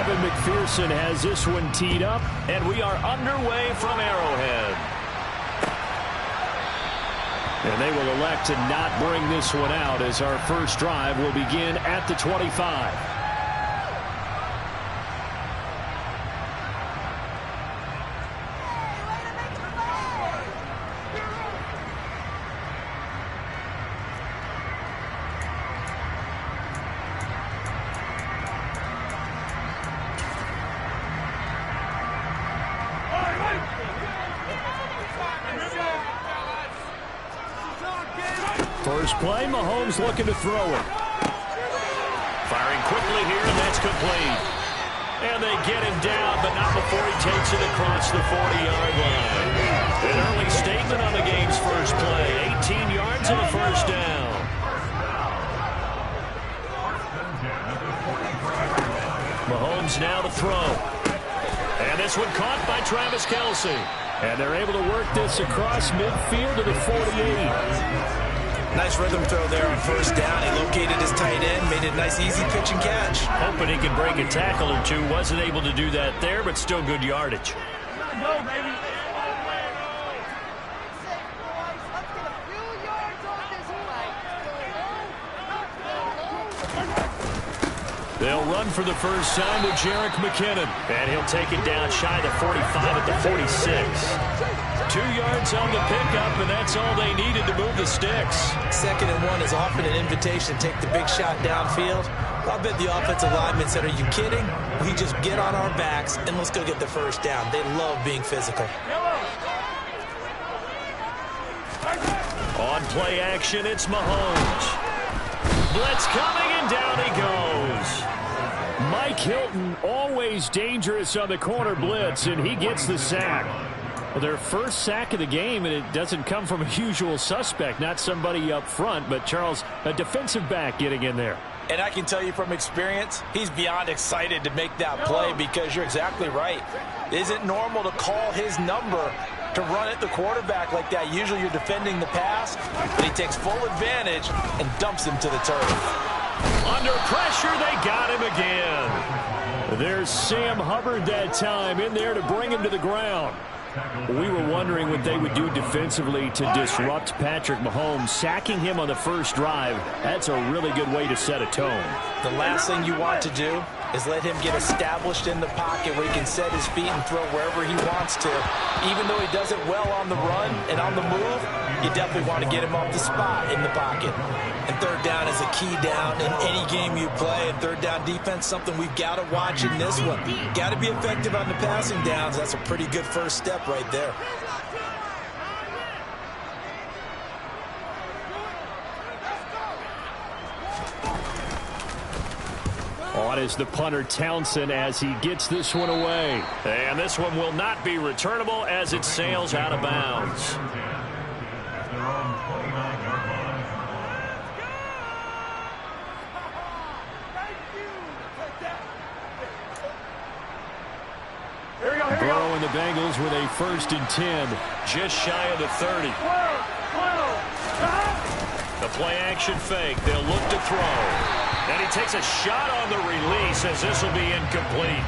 Evan McPherson has this one teed up, and we are underway from Arrowhead. And they will elect to not bring this one out as our first drive will begin at the 25. First play, Mahomes looking to throw it. Firing quickly here, and that's complete. And they get him down, but not before he takes it across the 40-yard line. An early statement on the game's first play. 18 yards and a first down. Mahomes now to throw. And this one caught by Travis Kelce. And they're able to work this across midfield to the 48. Nice rhythm throw there on first down. He located his tight end, made it a nice, easy pitch and catch. Hoping he could break a tackle or two. Wasn't able to do that there, but still good yardage. Go, baby. They'll run for the first time with Jerick McKinnon. And he'll take it down shy of the 45 at the 46. 2 yards on the pickup, and that's all they needed to move the sticks. 2nd and 1 is often an invitation to take the big shot downfield. I'll bet the offensive lineman said, are you kidding? We just get on our backs, and let's go get the first down. They love being physical. On play action, it's Mahomes. Blitz coming, and down he goes. Mike Hilton, always dangerous on the corner blitz, and he gets the sack. Well, their first sack of the game, and it doesn't come from a usual suspect, not somebody up front, but Charles, a defensive back getting in there. And I can tell you from experience, he's beyond excited to make that play because you're exactly right. It isn't normal to call his number to run at the quarterback like that. Usually you're defending the pass, but he takes full advantage and dumps him to the turf. Under pressure, they got him again. There's Sam Hubbard that time in there to bring him to the ground. We were wondering what they would do defensively to disrupt Patrick Mahomes. Sacking him on the first drive, that's a really good way to set a tone. The last thing you want to do is let him get established in the pocket where he can set his feet and throw wherever he wants to. Even though he does it well on the run and on the move, you definitely want to get him off the spot in the pocket. And third down is a key down in any game you play. And third down defense, something we've got to watch in this one. Got to be effective on the passing downs. That's a pretty good first step right there. On is the punter Townsend as he gets this one away. And this one will not be returnable as it sails out of bounds. Burrow and the Bengals with a 1st and 10, just shy of the 30. The play action fake. They'll look to throw. And he takes a shot on the release as this will be incomplete.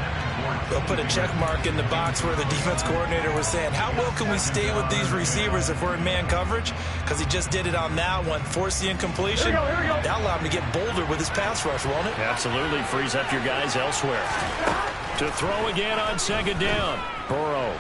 They'll put a check mark in the box where the defense coordinator was saying, how well can we stay with these receivers if we're in man coverage? Because he just did it on that one. Force the incompletion. That'll allow him to get bolder with his pass rush, won't it? Absolutely. Frees up your guys elsewhere. To throw again on 2nd down. Burrow.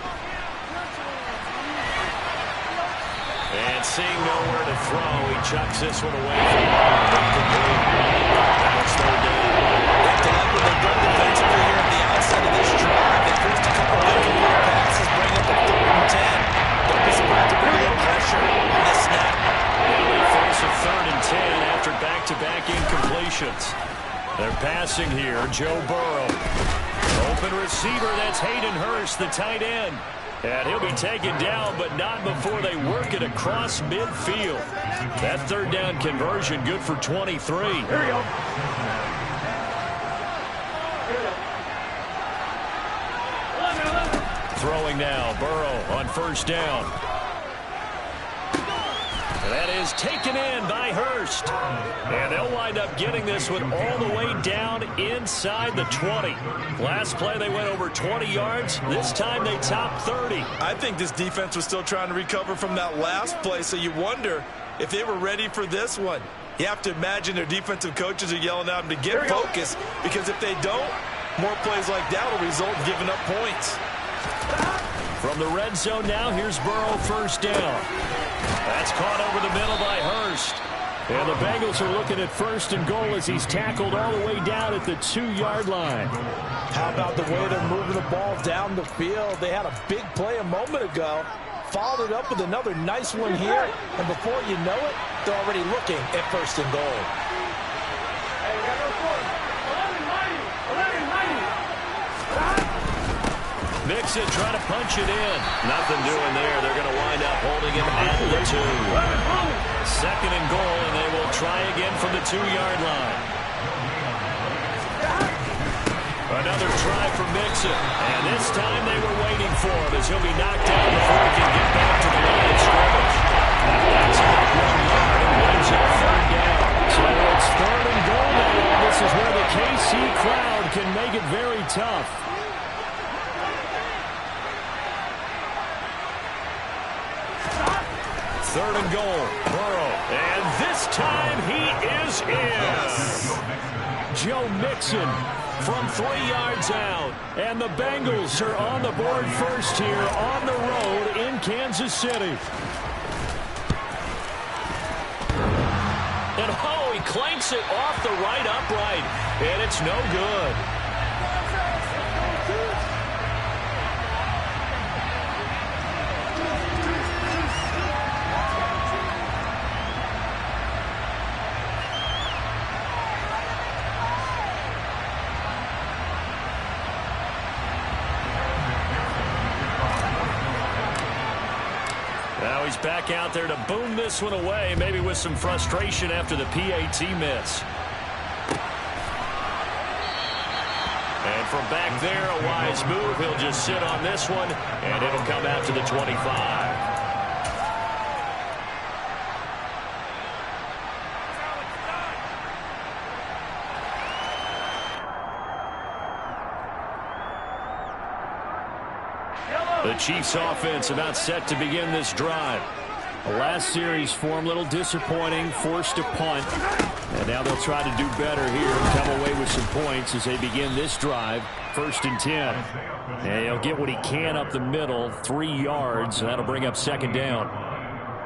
And seeing nowhere to throw, he chucks this one away from incomplete. Now it's 3rd down. You have to like what they've done defensively here at the outset of this drive. They forced a couple of incomplete passes, bring up a 3rd and 10. Don't be surprised to bring in pressure on this snap. And they force a 3rd and 10 after back-to-back incompletions. They're passing here. Joe Burrow. Open receiver, that's Hayden Hurst, the tight end. And he'll be taken down, but not before they work it across midfield. That 3rd down conversion good for 23. Here we go. Throwing now, Burrow on 1st down. That is taken in by Hurst. And they'll wind up getting this one all the way down inside the 20. Last play they went over 20 yards. This time they topped 30. I think this defense was still trying to recover from that last play, so you wonder if they were ready for this one. You have to imagine their defensive coaches are yelling at them to get focused, because if they don't, more plays like that will result in giving up points. From the red zone now, here's Burrow, first down. That's caught over the middle by Hurst. And the Bengals are looking at first and goal as he's tackled all the way down at the 2-yard line. How about the way they're moving the ball down the field? They had a big play a moment ago. Followed it up with another nice one here. And before you know it, they're already looking at first and goal. Mixon trying to punch it in. Nothing doing there. They're going to wind up holding him at the 2. Second and goal, and they will try again from the 2-yard line. Another try for Mixon. And this time they were waiting for him as he'll be knocked down before he can get back to the line of scrimmage. That's about 1 yard and wins it 3rd down. So it's 3rd and goal now. This is where the KC crowd can make it very tough. Third and goal, Burrow, and this time he is in. Joe Mixon from 3 yards out, and the Bengals are on the board first here on the road in Kansas City. And oh, he clanks it off the right upright, and it's no good. He's back out there to boom this one away, maybe with some frustration after the PAT miss. And from back there, a wise move. He'll just sit on this one, and it'll come out to the 25. The Chiefs offense about set to begin this drive. The last series form a little disappointing, forced a punt. And now they'll try to do better here and come away with some points as they begin this drive. 1st and 10. And he'll get what he can up the middle, 3 yards. And that'll bring up 2nd down.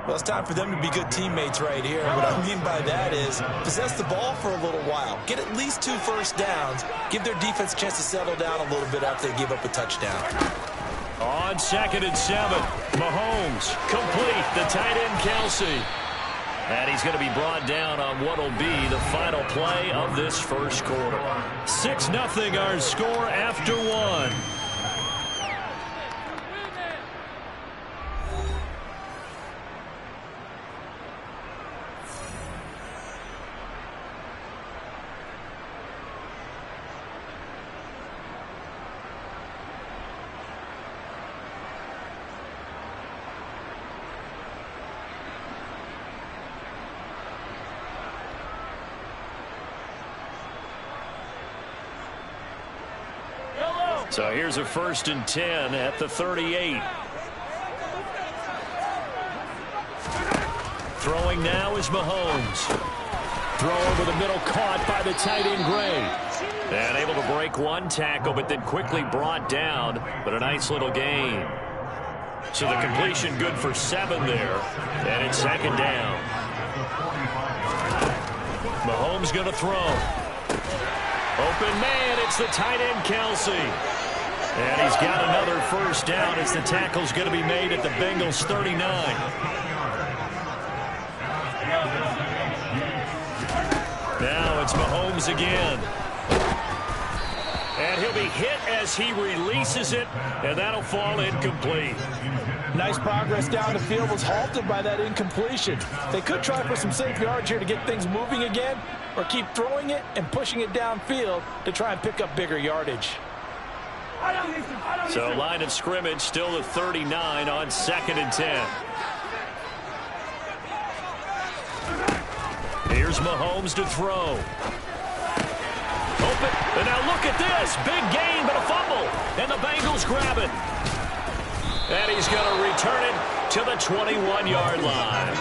Well, it's time for them to be good teammates right here. What I mean by that is possess the ball for a little while. Get at least 2 first downs. Give their defense a chance to settle down a little bit after they give up a touchdown. On 2nd and 7, Mahomes complete, the tight end Kelsey. And he's going to be brought down on what will be the final play of this first quarter. 6-0 our score after 1. So here's a 1st and 10 at the 38. Throwing now is Mahomes. Throw over the middle, caught by the tight end Gray. And able to break one tackle, but then quickly brought down. But a nice little gain. So the completion good for 7 there. And it's 2nd down. Mahomes going to throw. Open man, it's the tight end Kelsey. And he's got another 1st down as the tackle's going to be made at the Bengals 39. Now it's Mahomes again. And he'll be hit as he releases it, and that'll fall incomplete. Nice progress down the field, was halted by that incompletion. They could try for some safe yards here to get things moving again, or keep throwing it and pushing it downfield to try and pick up bigger yardage. So line of scrimmage still at 39 on 2nd and 10. Here's Mahomes to throw. Open, and now look at this. Big gain, but a fumble. And the Bengals grab it. And he's going to return it to the 21-yard line.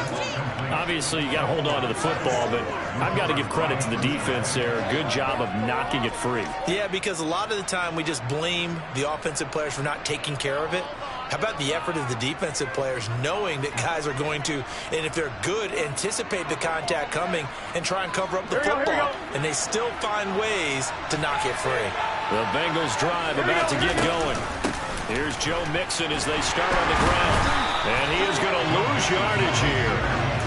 Obviously, you got to hold on to the football, but I've got to give credit to the defense there. Good job of knocking it free. Yeah, because a lot of the time we just blame the offensive players for not taking care of it. How about the effort of the defensive players knowing that guys are going to, and if they're good, anticipate the contact coming and try and cover up the football. And they still find ways to knock it free. The Bengals drive about to get going. Here's Joe Mixon as they start on the ground. And he is going to lose yardage here.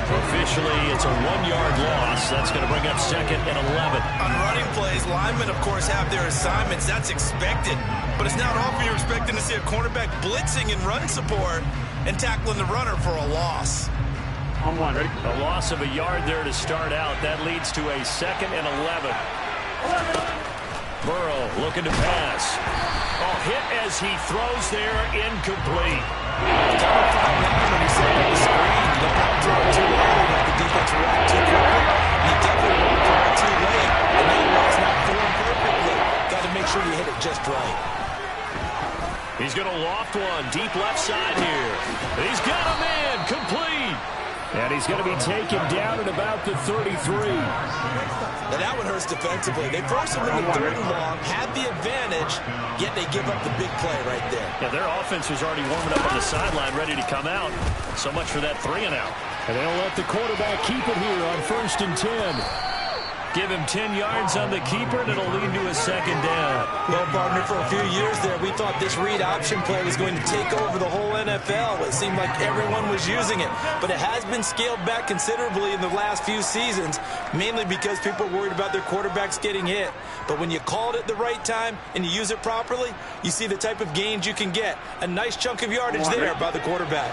Officially, it's a 1-yard loss. That's going to bring up 2nd and 11. On running plays, linemen, of course, have their assignments. That's expected. But it's not often you're expecting to see a cornerback blitzing in run support and tackling the runner for a loss. On one, ready? A loss of a yard there to start out. That leads to a 2nd and 11. Burrow looking to pass. Oh, hit as he throws there, incomplete. Kind of found out when he said on the screen, you don't want to throw it too early, let the defense react too quickly. You definitely want to throw it too late, and that was not formed perfectly. Got to make sure you hit it just right. He's going to loft one, deep left side here. He's got him in, complete. And he's going to be taken down at about the 33. Now that one hurts defensively. They force him into 3rd and long, had the advantage, yet they give up the big play right there. Yeah, their offense was already warming up on the sideline, ready to come out. So much for that 3-and-out. And they'll let the quarterback keep it here on 1st and 10. Give him 10 yards on the keeper, and it'll lead to a 2nd down. Well, partner, for a few years there, we thought this read option play was going to take over the whole NFL. It seemed like everyone was using it, but it has been scaled back considerably in the last few seasons, mainly because people are worried about their quarterbacks getting hit. But when you call it at the right time and you use it properly, you see the type of gains you can get. A nice chunk of yardage there by the quarterback.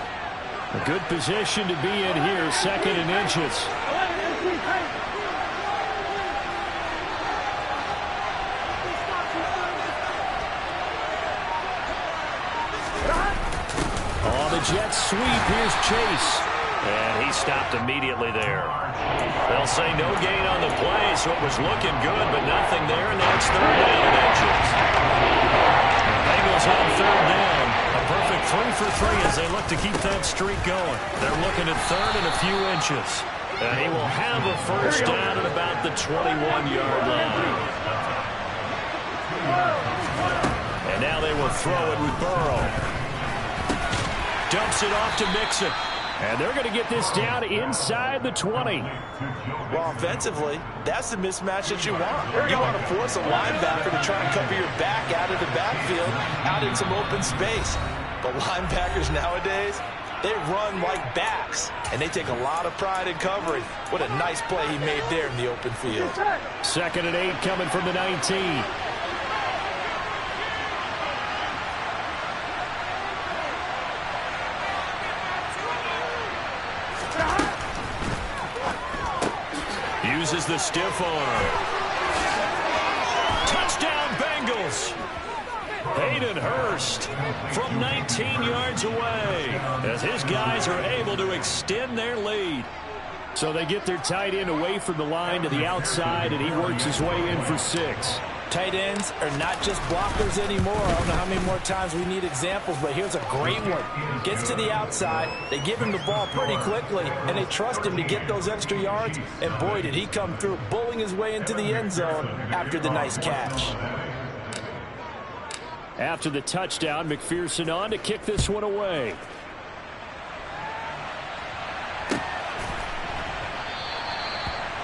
A good position to be in here, 2nd and inches. Jets sweep. Here's Chase. And he stopped immediately there. They'll say no gain on the play, so it was looking good, but nothing there, and now it's 3rd down and inches. Bengals on 3rd down. A perfect 3 for 3 as they look to keep that streak going. They're looking at 3rd and a few inches. And he will have a 1st down at about the 21-yard line. And now they will throw it with Burrow. Dumps it off to Mixon. And they're going to get this down inside the 20. Well, offensively, that's the mismatch that you want. You want to force a linebacker to try and cover your back out of the backfield, out in some open space. But linebackers nowadays, they run like backs, and they take a lot of pride in covering. What a nice play he made there in the open field. 2nd and 8 coming from the 19. Uses the stiff arm. Touchdown, Bengals. Hayden Hurst from 19 yards away as his guys are able to extend their lead. So they get their tight end away from the line to the outside, and he works his way in for 6. Tight ends are not just blockers anymore. I don't know how many more times we need examples, but here's a great one. Gets to the outside, they give him the ball pretty quickly, and they trust him to get those extra yards, and boy, did he come through, bowling his way into the end zone after the nice catch. After the touchdown, McPherson on to kick this one away.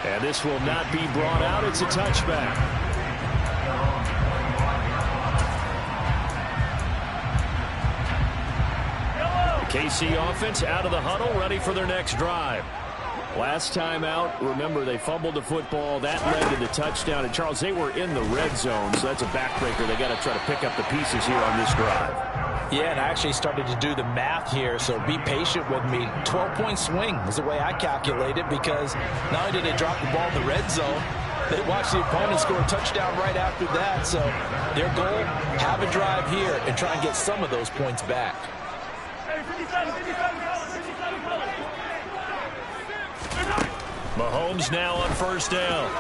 And this will not be brought out. It's a touchback. KC offense out of the huddle, ready for their next drive. Last time out, remember, they fumbled the football. That led to the touchdown. And, Charles, they were in the red zone, so that's a backbreaker. They got to try to pick up the pieces here on this drive. Yeah, and I actually started to do the math here, so be patient with me. 12-point swing is the way I calculate it, because not only did they drop the ball in the red zone, they watched the opponent score a touchdown right after that. So their goal, have a drive here and try and get some of those points back. Mahomes now on first down.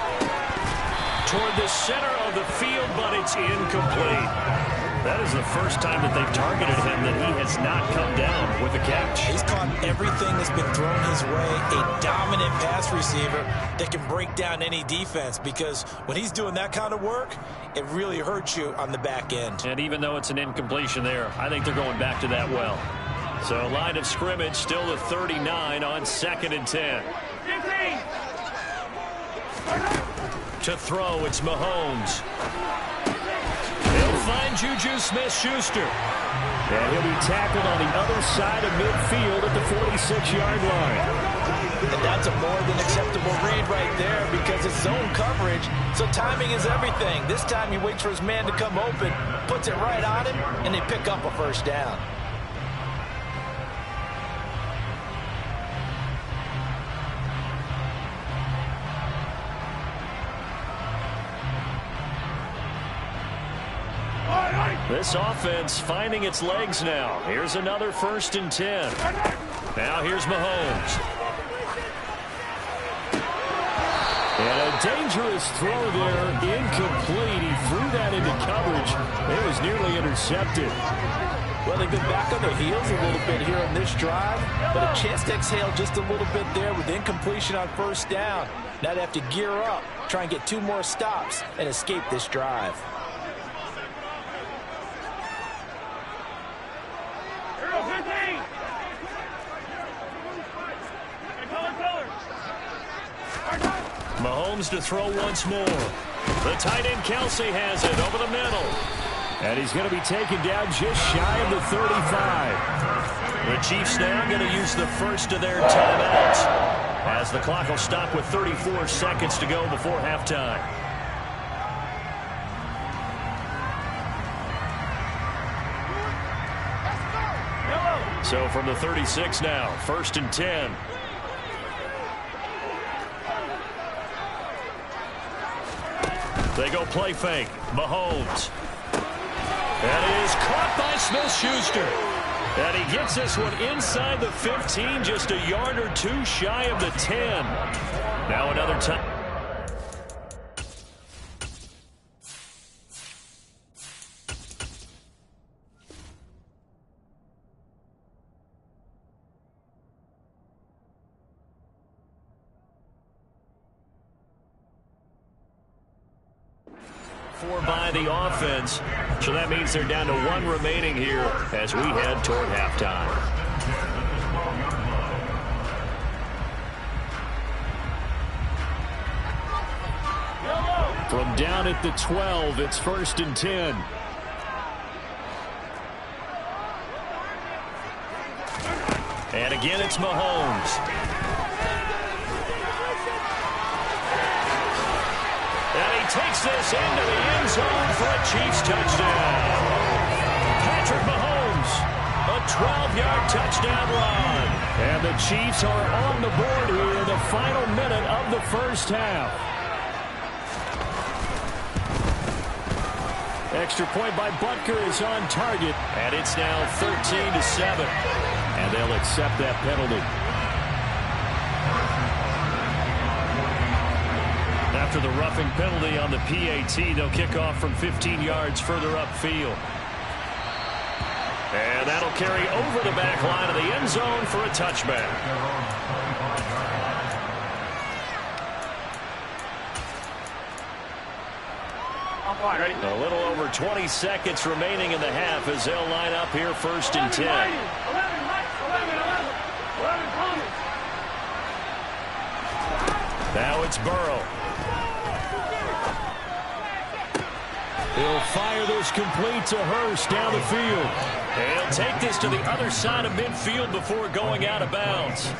Toward the center of the field, but it's incomplete. That is the first time that they've targeted him that he has not come down with a catch. He's caught everything that's been thrown his way. A dominant pass receiver that can break down any defense, because when he's doing that kind of work, it really hurts you on the back end. And even though it's an incompletion there, I think they're going back to that well. So line of scrimmage still the 39 on 2nd and 10. To throw, it's Mahomes. He'll find Juju Smith-Schuster. And he'll be tackled on the other side of midfield at the 46-yard line. And that's a more than acceptable read right there, because it's zone coverage, so timing is everything. This time he waits for his man to come open, puts it right on him, and they pick up a first down. This offense finding its legs now. Here's another 1st and 10. Now here's Mahomes. And a dangerous throw there, incomplete. He threw that into coverage. It was nearly intercepted. Well, they've been back on their heels a little bit here on this drive, but a chance to exhale just a little bit there with incompletion on first down. Now they have to gear up, try and get 2 more stops, and escape this drive. Mahomes to throw once more. The tight end Kelsey has it over the middle. And he's going to be taken down just shy of the 35. The Chiefs now going to use the first of their timeouts, as the clock will stop with 34 seconds to go before halftime. So from the 36 now, 1st and 10. They go play fake. Mahomes. That is caught by Smith-Schuster. And he gets this one inside the 15, just a yard or 2 shy of the 10. Now another time. By the offense, so that means they're down to 1 remaining here as we head toward halftime. From down at the 12, it's 1st and 10. And again, it's Mahomes. Takes this into the end zone for a Chiefs touchdown. Patrick Mahomes, a 12-yard touchdown run. And the Chiefs are on the board here in the final minute of the first half. Extra point by Butker is on target. And it's now 13-7. And they'll accept that penalty. After the roughing penalty on the PAT, they'll kick off from 15 yards further upfield. And that'll carry over the back line of the end zone for a touchback. A little over 20 seconds remaining in the half as they'll line up here 1st and 10. Now it's Burrow. He'll fire this complete to Hurst down the field. He'll take this to the other side of midfield before going out of bounds.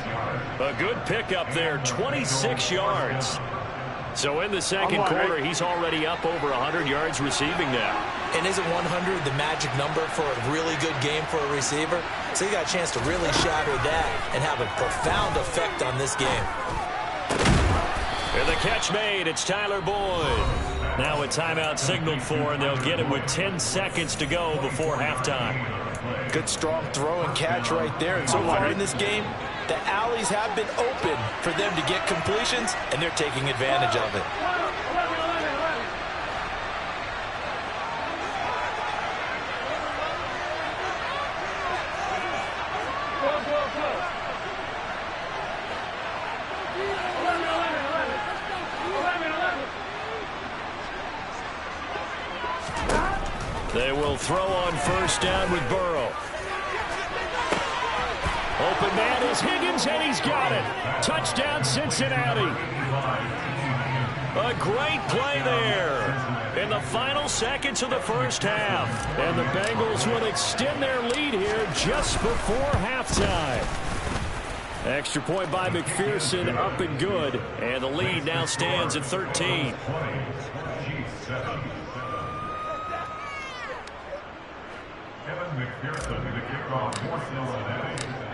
A good pickup there, 26 yards. So in the second quarter, he's already up over 100 yards receiving now. And isn't 100 the magic number for a really good game for a receiver? So he got a chance to really shatter that and have a profound effect on this game. And the catch made, it's Tyler Boyd. Now a timeout signaled for, and they'll get it with 10 seconds to go before halftime. Good strong throw and catch right there. And so far in this game, The alleys have been open for them to get completions, and they're taking advantage of it. They will throw on first down with Burrow. Open man is Higgins, and he's got it. Touchdown, Cincinnati. A great play there in the final seconds of the first half. And the Bengals will extend their lead here just before halftime. Extra point by McPherson, up and good. And the lead now stands at 13.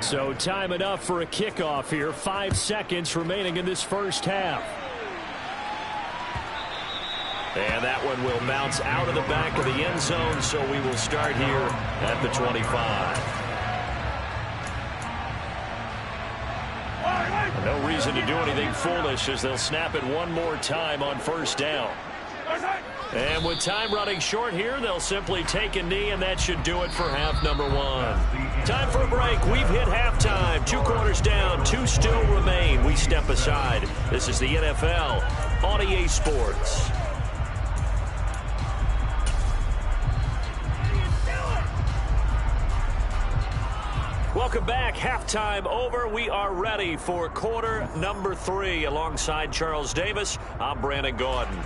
So time enough for a kickoff here. 5 seconds remaining in this first half. And that one will bounce out of the back of the end zone, so we will start here at the 25. No reason to do anything foolish as they'll snap it one more time on first down. And with time running short here, they'll simply take a knee, and that should do it for half number one. Time for a break. We've hit halftime. 2 quarters down, 2 still remain. We step aside. This is the NFL on EA Sports. Welcome back. Halftime over. We are ready for quarter number 3. Alongside Charles Davis, I'm Brandon Gordon.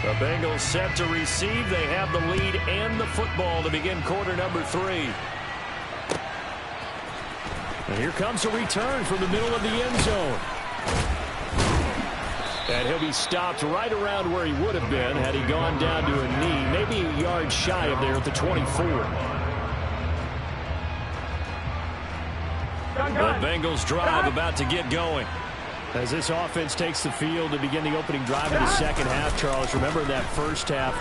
The Bengals set to receive. They have the lead and the football to begin quarter number 3. And here comes a return from the middle of the end zone. And he'll be stopped right around where he would have been had he gone down to a knee, maybe a yard shy of there at the 24. The Bengals drive about to get going. As this offense takes the field to begin the opening drive of the second half, Charles, remember that first half,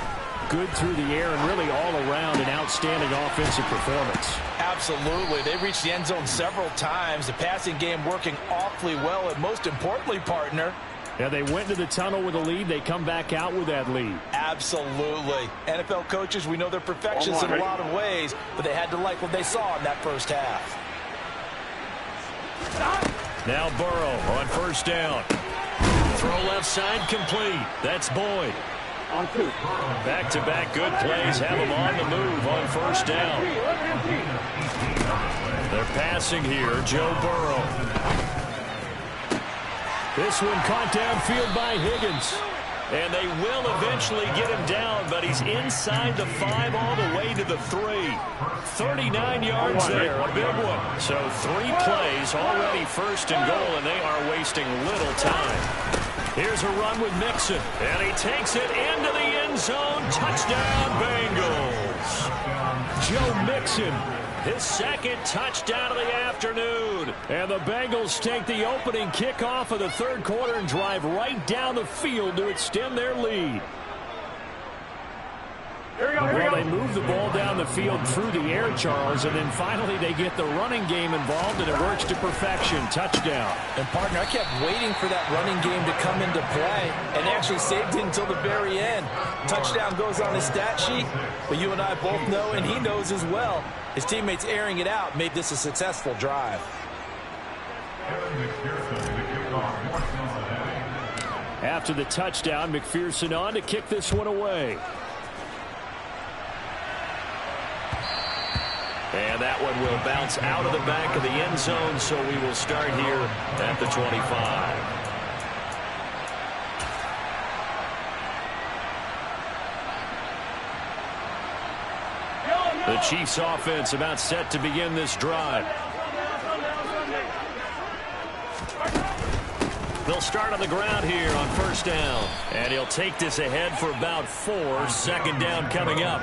good through the air and really all around an outstanding offensive performance. Absolutely. They reached the end zone several times. The passing game working awfully well, and most importantly, partner, yeah, they went to the tunnel with a lead. They come back out with that lead. Absolutely. NFL coaches, we know they're perfectionists in a lot of ways, but they had to like what they saw in that first half. Now Burrow on first down. Throw left side complete. That's Boyd. Back-to-back good plays have him on the move on first down. They're passing here. Joe Burrow. This one caught downfield by Higgins. And they will eventually get him down, but he's inside the 5 all the way to the 3. 39 yards there, a big one. So 3 plays, already first and goal, and they are wasting little time. Here's a run with Mixon, and he takes it into the end zone. Touchdown, Bengals. Joe Mixon, his second touchdown of the afternoon. And the Bengals take the opening kickoff of the third quarter and drive right down the field to extend their lead. Well, they move the ball down the field through the air, Charles, and then finally they get the running game involved, and it works to perfection. Touchdown. And, partner, I kept waiting for that running game to come into play, and actually saved it until the very end. Touchdown goes on his stat sheet, but you and I both know, and he knows as well, his teammates airing it out made this a successful drive. After the touchdown, McPherson on to kick this one away. And that one will bounce out of the back of the end zone, so we will start here at the 25. The Chiefs offense about set to begin this drive. They'll start on the ground here on first down. And he'll take this ahead for about 4. Second down coming up.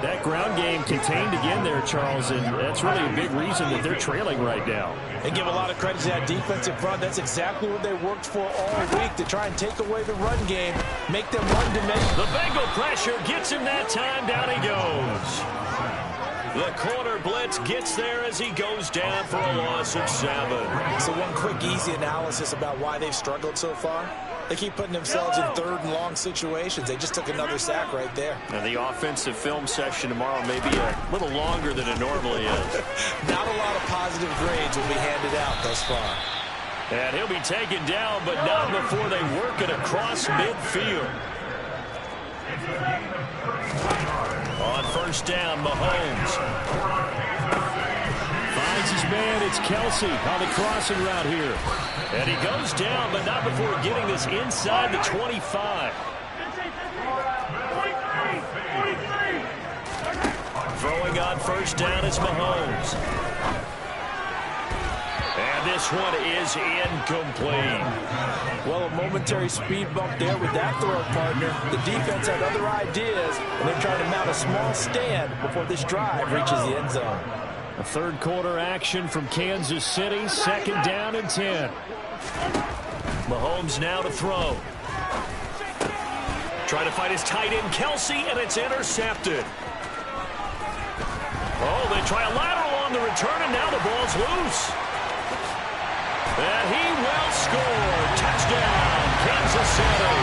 That ground game contained again there, Charles, and that's really a big reason that they're trailing right now. And give a lot of credit to that defensive front. That's exactly what they worked for all week, to try and take away the run game, make them run to make. The Bengal pressure gets him that time. Down he goes. The corner blitz gets there as he goes down for a loss of 7. So one quick, easy analysis about why they've struggled so far. They keep putting themselves in third and long situations. They just took another sack right there. And the offensive film session tomorrow may be a little longer than it normally is. Not a lot of positive grades will be handed out thus far. And he'll be taken down, but not before they work it across midfield. On first down, Mahomes finds his man. It's Kelsey on the crossing route here. And he goes down, but not before getting this inside the 25. Throwing on first down is Mahomes. And this one is incomplete. Well, a momentary speed bump there with that throw partner. The defense had other ideas, and they're trying to mount a small stand before this drive reaches the end zone. A third quarter action from Kansas City. Second down and 10. Mahomes now to throw. Trying to fight his tight end, Kelsey, and it's intercepted. Oh, they try a lateral on the return, and now the ball's loose. And he will score. Touchdown, Kansas City.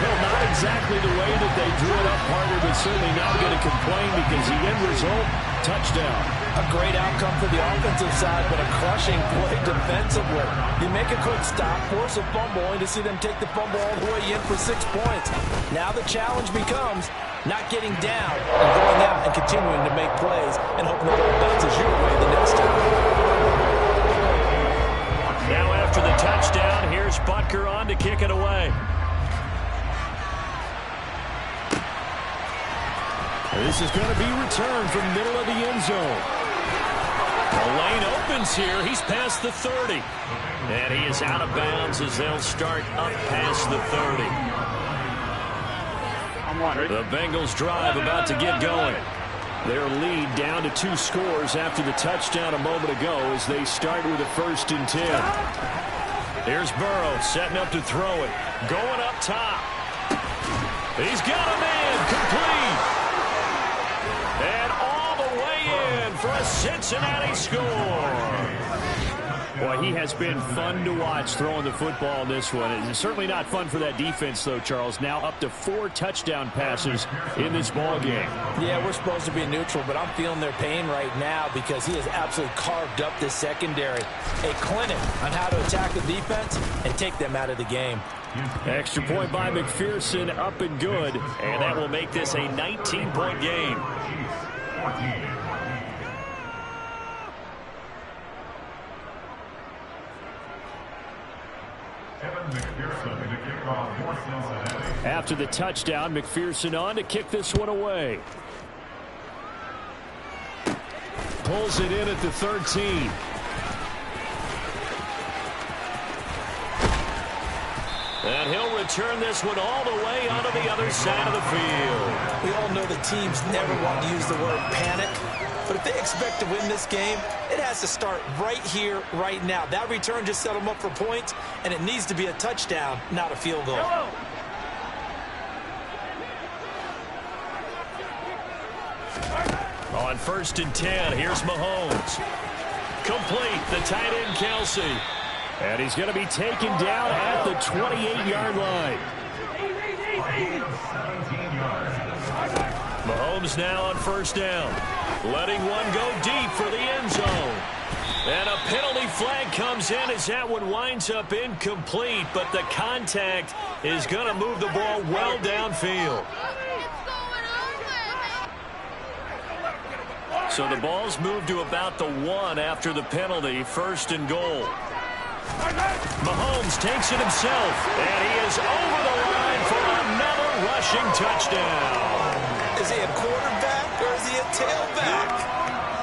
Well, not exactly the way that they drew it up, partner, but certainly not going to complain because the end result, touchdown. A great outcome for the offensive side, but a crushing play defensively. You make a quick stop, force a fumble, only to see them take the fumble all the way in for 6 points. Now the challenge becomes not getting down and going out and continuing to make plays and hoping the ball bounces your way the next time. Now after the touchdown, here's Butker on to kick it away. This is going to be returned from middle of the end zone. The lane opens here. He's past the 30. And he is out of bounds as they'll start up past the 30. The Bengals drive about to get going. Their lead down to 2 scores after the touchdown a moment ago as they start with a 1st and 10. Here's Burrow setting up to throw it. Going up top. He's got a man complete. And all the way in for a Cincinnati score. Boy, he has been fun to watch throwing the football in this one. It's certainly not fun for that defense, though, Charles. Now up to 4 touchdown passes in this ball game. Yeah, we're supposed to be neutral, but I'm feeling their pain right now because he has absolutely carved up this secondary. A clinic on how to attack the defense and take them out of the game. Extra point by McPherson, up and good. And that will make this a 19-point game. After the touchdown, McPherson on to kick this one away. Pulls it in at the 13. And he'll return this one all the way onto the other side of the field. We all know the teams never want to use the word panic, but if they expect to win this game, it has to start right here, right now. That return just set them up for points, and it needs to be a touchdown, not a field goal. On 1st and 10, here's Mahomes. Complete, the tight end Kelsey. And he's going to be taken down at the 28-yard line. Mahomes now on 1st down. Letting one go deep for the end zone. And a penalty flag comes in as that one winds up incomplete, but the contact is going to move the ball well downfield. So the ball's moved to about the 1 after the penalty, 1st and goal. Mahomes takes it himself, and he is over the line for another rushing touchdown. Is he a quarterback or is he a tailback?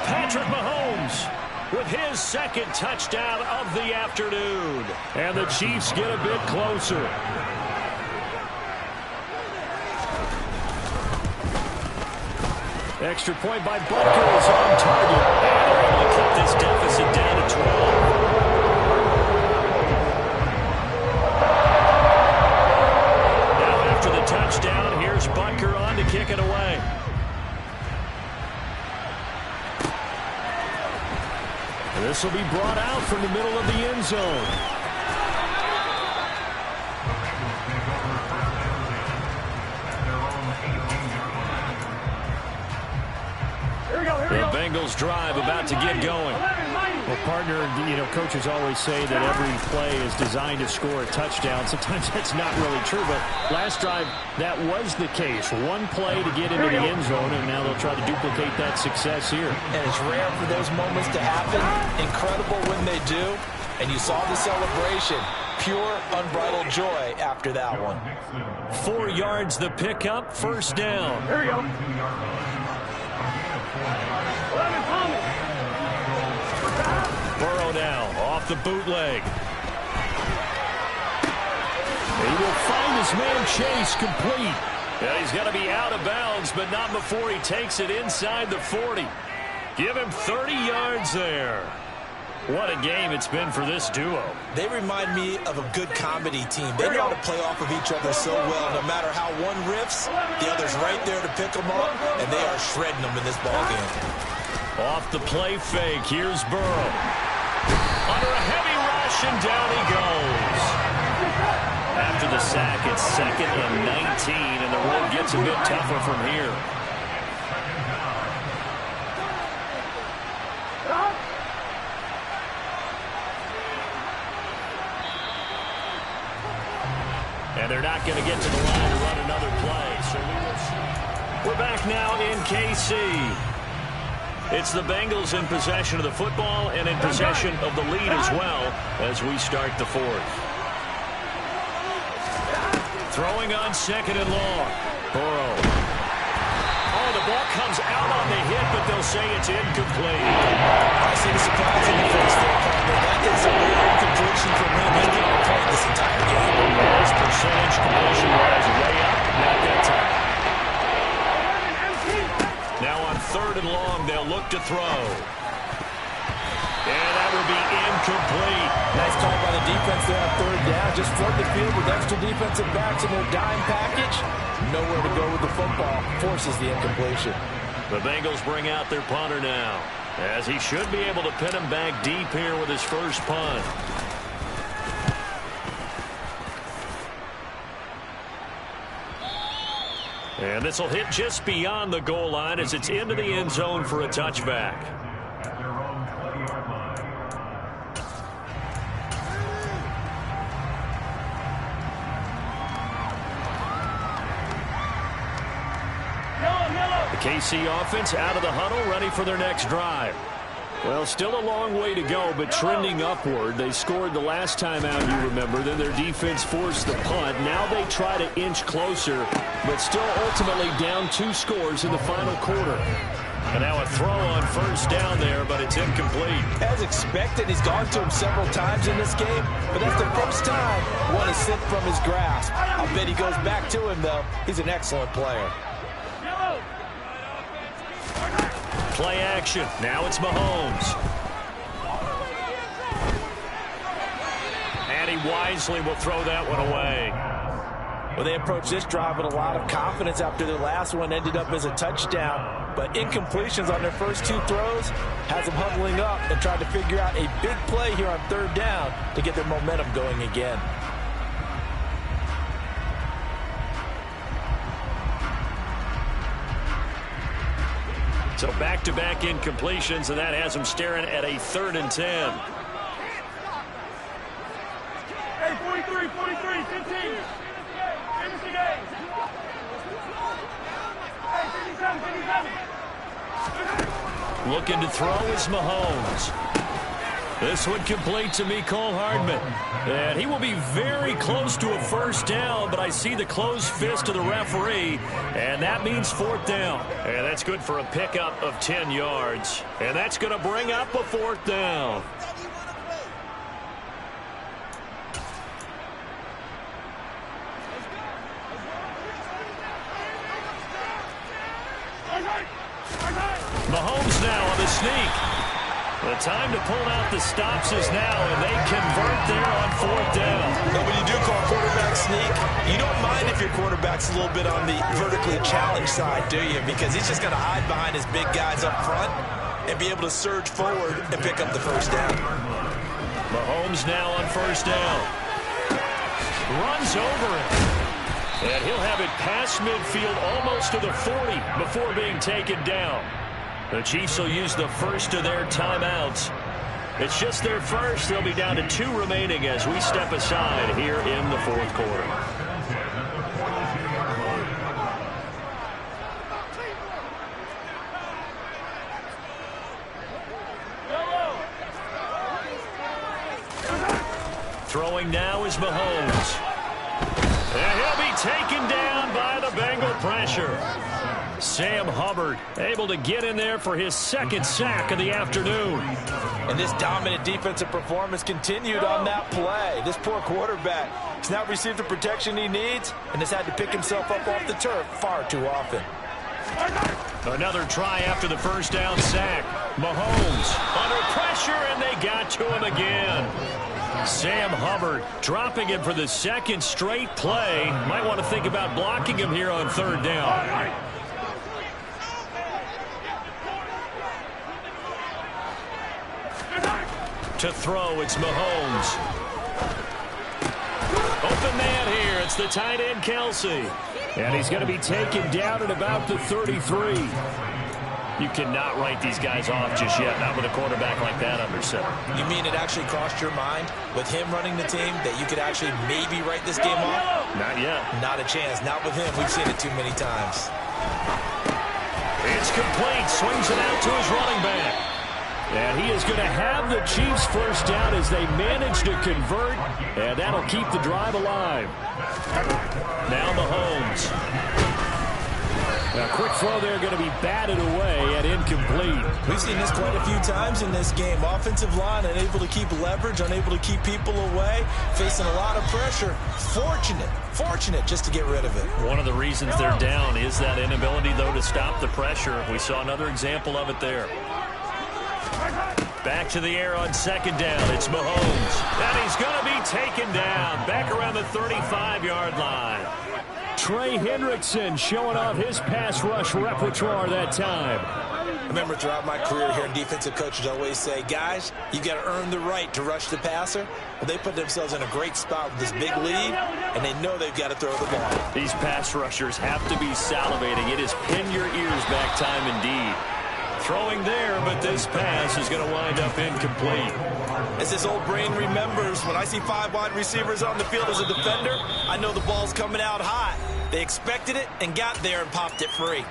Patrick Mahomes with his second touchdown of the afternoon. And the Chiefs get a bit closer. Extra point by Butker is on target. And they're able to cut this deficit down to 12. Touchdown. Here's Butker on to kick it away. And this will be brought out from the middle of the end zone. The Bengals drive about to get going. Well, partner, coaches always say that every play is designed to score a touchdown. Sometimes that's not really true, but last drive, that was the case. One play to get into the end zone, and now they'll try to duplicate that success here. And it's rare for those moments to happen. Incredible when they do. And you saw the celebration. Pure, unbridled joy after that one. 4 yards the pickup, first down. Here we go. Burrow now off the bootleg. He will find his man Chase complete. Yeah, he's got to be out of bounds, but not before he takes it inside the 40. Give him 30 yards there. What a game it's been for this duo. They remind me of a good comedy team. They know how to play off of each other so well. No matter how one riffs, the other's right there to pick them up, and they are shredding them in this ballgame. Off the play fake, here's Burrow. Under a heavy rush, and down he goes. After the sack, it's 2nd and 19, and the road gets a bit tougher from here. And they're not going to get to the line to run another play, so we will see. We're back now in KC. It's the Bengals in possession of the football and in possession of the lead as well as we start the 4th. Throwing on 2nd and long. Burrow. Oh, the ball comes out on the hit, but they'll say it's incomplete. I see the surprise in your face there, partner. That is a rare completion from him. He's getting a point this entire game. His percentage completion-wise way up, not that time. Now on 3rd and long, they'll look to throw. And that will be incomplete. Nice call by the defense there on 3rd down. Just flood the field with extra defensive backs in their dime package. Nowhere to go with the football. Forces the incompletion. The Bengals bring out their punter now, as he should be able to pin him back deep here with his first punt. And this will hit just beyond the goal line as it's into the end zone for a touchback. The KC offense out of the huddle, ready for their next drive. Well, still a long way to go, but trending upward. They scored the last time out, you remember. Then their defense forced the punt. Now they try to inch closer, but still ultimately down 2 scores in the final quarter. And now a throw on 1st down there, but it's incomplete. As expected, he's gone to him several times in this game, but that's the first time one has slipped from his grasp. I'll bet he goes back to him, though. He's an excellent player. Play action. Now it's Mahomes. And he wisely will throw that one away. Well, they approached this drive with a lot of confidence after their last one ended up as a touchdown. But incompletions on their first 2 throws has them huddling up and trying to figure out a big play here on 3rd down to get their momentum going again. So back-to-back incompletions, and that has them staring at a 3rd and 10. Hey, 43, 43, 15. Finish the game. Hey, 57, 57. Looking to throw is Mahomes. This one complete to Mecole Hardman. And he will be very close to a first down, but I see the closed fist of the referee, and that means fourth down. And that's good for a pickup of 10 yards. And that's going to bring up a fourth down. Mahomes now on the sneak. The time to pull out the stops is now, and they convert there on fourth down. But when you do call quarterback sneak, you don't mind if your quarterback's a little bit on the vertically challenged side, do you? Because he's just going to hide behind his big guys up front and be able to surge forward and pick up the first down. Mahomes now on first down. Runs over it. And he'll have it past midfield almost to the 40 before being taken down. The Chiefs will use the first of their timeouts. It's just their first. They'll be down to 2 remaining as we step aside here in the fourth quarter. Throwing now is Mahomes. And he'll be taken down by the Bengal pressure. Sam Hubbard able to get in there for his second sack of the afternoon. And this dominant defensive performance continued on that play. This poor quarterback has not received the protection he needs and has had to pick himself up off the turf far too often. Another try after the first down sack. Mahomes under pressure, and they got to him again. Sam Hubbard dropping him for the second straight play. Might want to think about blocking him here on third down. To throw, it's Mahomes. Open man here. It's the tight end, Kelsey. And he's going to be taken down at about the 33. You cannot write these guys off just yet, not with a quarterback like that under center. You mean it actually crossed your mind with him running the team that you could actually maybe write this game off? Not yet. Not a chance. Not with him. We've seen it too many times. It's complete. Swings it out to his running back. And he is going to have the Chiefs first down as they manage to convert, and that'll keep the drive alive. Now Mahomes. A quick throw there going to be batted away and incomplete. We've seen this quite a few times in this game. Offensive line unable to keep leverage, unable to keep people away, facing a lot of pressure. Fortunate just to get rid of it. One of the reasons they're down is that inability, though, to stop the pressure. We saw another example of it there. Back to the air on second down. It's Mahomes. And he's going to be taken down back around the 35-yard line. Trey Hendrickson showing off his pass rush repertoire that time. I remember throughout my career here, defensive coaches always say, guys, you got to earn the right to rush the passer. Well, they put themselves in a great spot with this big lead, and they know they've got to throw the ball. These pass rushers have to be salivating. It is pin your ears back time indeed. Throwing there, but this pass is going to wind up incomplete. As this old brain remembers, when I see 5 wide receivers on the field as a defender, I know the ball's coming out hot. They expected it and got there and popped it free.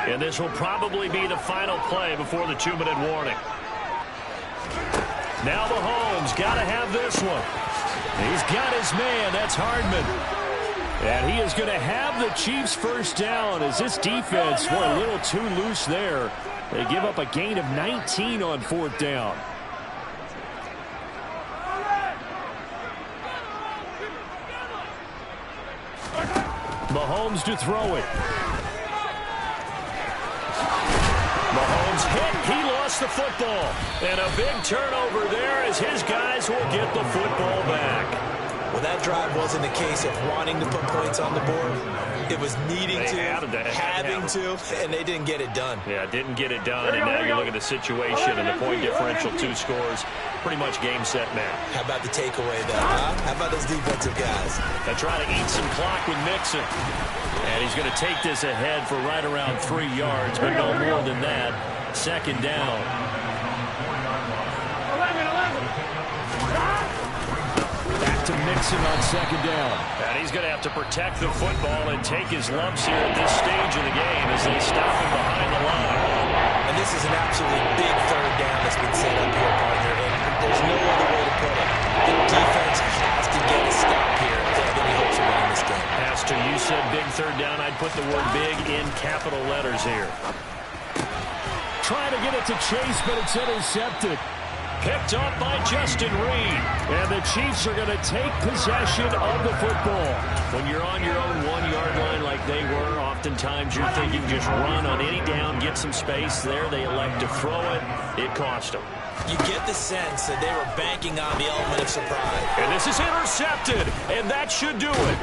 And this will probably be the final play before the 2-minute warning. Now Mahomes got to have this one. He's got his man. That's Hardman. And he is going to have the Chiefs first down as this defense were a little too loose there. They give up a gain of 19 on fourth down. Mahomes to throw it. Mahomes hit. He lost the football. And a big turnover there as his guys will get the football back. Well, that drive wasn't a case of wanting to put points on the board. It was needing to, having to, and they didn't get it done. Yeah, didn't get it done, and now you look at the situation and the point differential, 2 scores, pretty much game, set, match. How about the takeaway, though, huh? How about those defensive guys? They try to eat some clock with Mixon. And he's going to take this ahead for right around 3 yards, but no more than that. 2nd down. 11. Back to Mixon on 2nd down. And he's going to have to protect the football and take his lumps here at this stage of the game as they stop him behind the line. And this is an absolutely big 3rd down that's been set up here, partner. And there's no other way to put it. The defense has to get a stop here if they have any hopes of winning this game. Pastor, you said big 3rd down. I'd put the word big in capital letters here. Trying to get it to Chase, but it's intercepted. Picked up by Justin Reed. And the Chiefs are going to take possession of the football. When you're on your own 1-yard line like they were, oftentimes you're thinking just run on any down, get some space there. They elect to throw it. It cost them. You get the sense that they were banking on the element of surprise. And this is intercepted, and that should do it.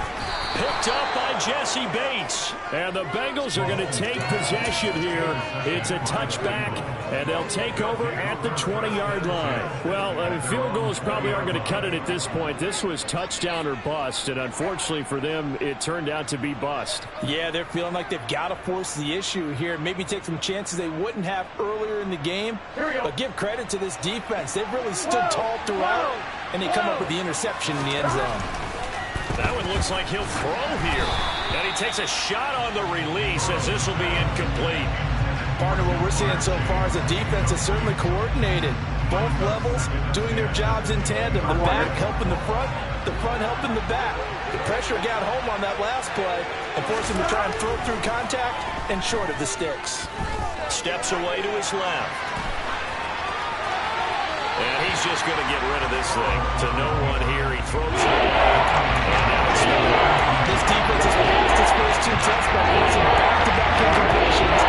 Picked up by Jesse Bates. And the Bengals are going to take possession here. It's a touchback, and they'll take over at the 20-yard line. Well, field goals probably aren't going to cut it at this point. This was touchdown or bust, and unfortunately for them, it turned out to be bust. Yeah, they're feeling like they've got to force the issue here. Maybe take some chances they wouldn't have earlier in the game. But give credit to this defense. They've really stood tall throughout, and they come up with the interception in the end zone. That one looks like he'll throw here. And he takes a shot on the release as this will be incomplete. Partner, what we're seeing so far is the defense is certainly coordinated. Both levels doing their jobs in tandem. The back helping the front helping the back. The pressure got home on that last play and forced him to try and throw through contact and short of the sticks. Steps away to his left. And he's just going to get rid of this thing. To no one here. He throws it away. And now it's no one. This defense has passed its first 2 tests by forcing back-to-back incompletions.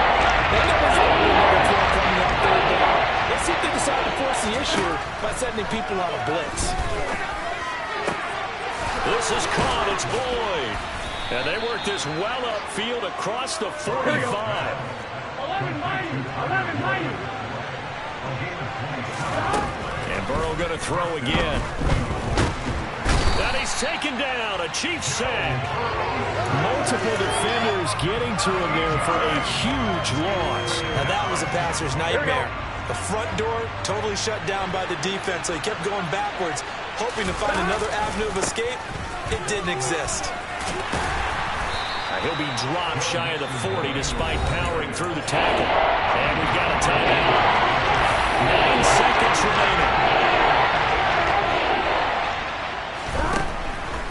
They never scored another throw coming out 3rd down. Let's see if they decide to force the issue by sending people on a blitz. This is caught. It's Boyd. And they work this well upfield across the 45. 11 mighty. And Burrow going to throw again. And he's taken down. A Chiefs sack. Multiple defenders getting to him there for a huge loss. Now that was a passer's nightmare. The front door totally shut down by the defense, so he kept going backwards, hoping to find another avenue of escape. It didn't exist. He'll be dropped shy of the 40 despite powering through the tackle. And we've got a timeout. 9 seconds remaining.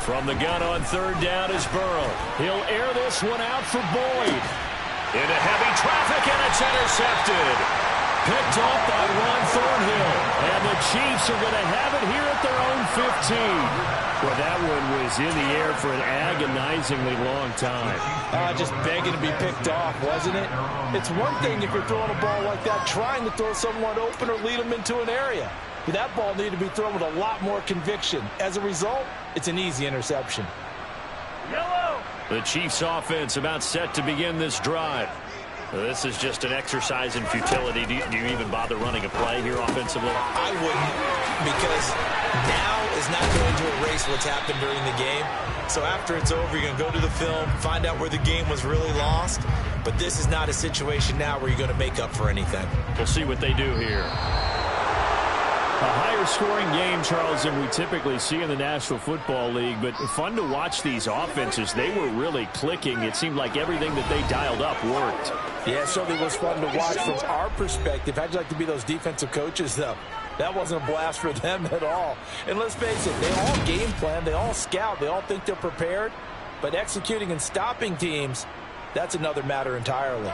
From the gun on 3rd down is Burrow. He'll air this one out for Boyd. Into heavy traffic, and it's intercepted. Picked off by Ron Thornhill. And the Chiefs are going to have it here at their own 15. Well, that one was in the air for an agonizingly long time. Just begging to be picked off, wasn't it? It's one thing if you're throwing a ball like that, trying to throw someone open or lead them into an area. But that ball needed to be thrown with a lot more conviction. As a result, it's an easy interception. Yellow. The Chiefs offense about set to begin this drive. This is just an exercise in futility. Do you even bother running a play here offensively? I wouldn't, because now is not going to erase what's happened during the game. So after it's over, you're going to go to the film, find out where the game was really lost. But this is not a situation now where you're going to make up for anything. We'll see what they do here. A higher scoring game, Charles, than we typically see in the National Football League, but fun to watch these offenses. They were really clicking. It seemed like everything that they dialed up worked. Yeah, it certainly was fun to watch from our perspective. How'd you like to be those defensive coaches, though? That wasn't a blast for them at all. And let's face it, they all game plan, they all scout, they all think they're prepared, but executing and stopping teams, that's another matter entirely.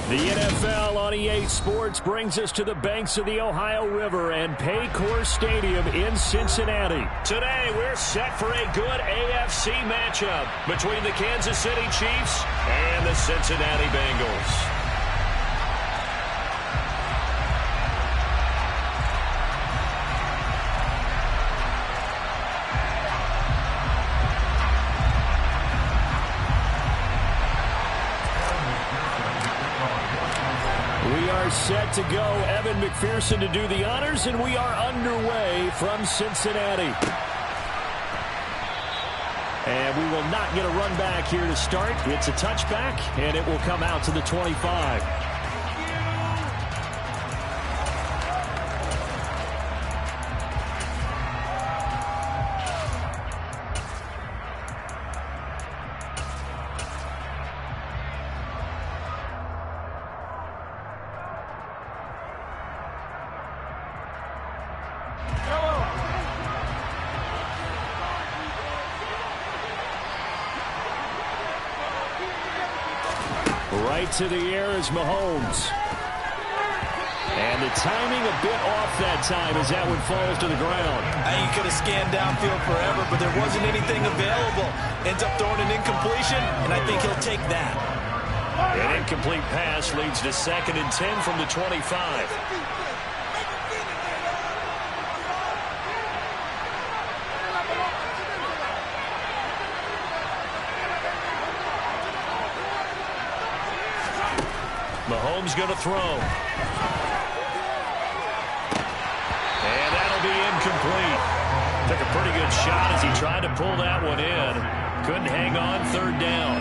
The NFL on aint Sports brings us to the banks of the Ohio River and Paycor Stadium in Cincinnati. Today, we're set for a good AFC matchup between the Kansas City Chiefs and the Cincinnati Bengals. Set to go, Evan McPherson to do the honors, and we are underway from Cincinnati. And we will not get a run back here to start. It's a touchback, and it will come out to the 25. Right to the air is Mahomes. And the timing a bit off that time as that one falls to the ground. I think he could have scanned downfield forever, but there wasn't anything available. Ends up throwing an incompletion, and I think he'll take that. An incomplete pass leads to 2nd and 10 from the 25. Mahomes going to throw. And that'll be incomplete. Took a pretty good shot as he tried to pull that one in. Couldn't hang on 3rd down.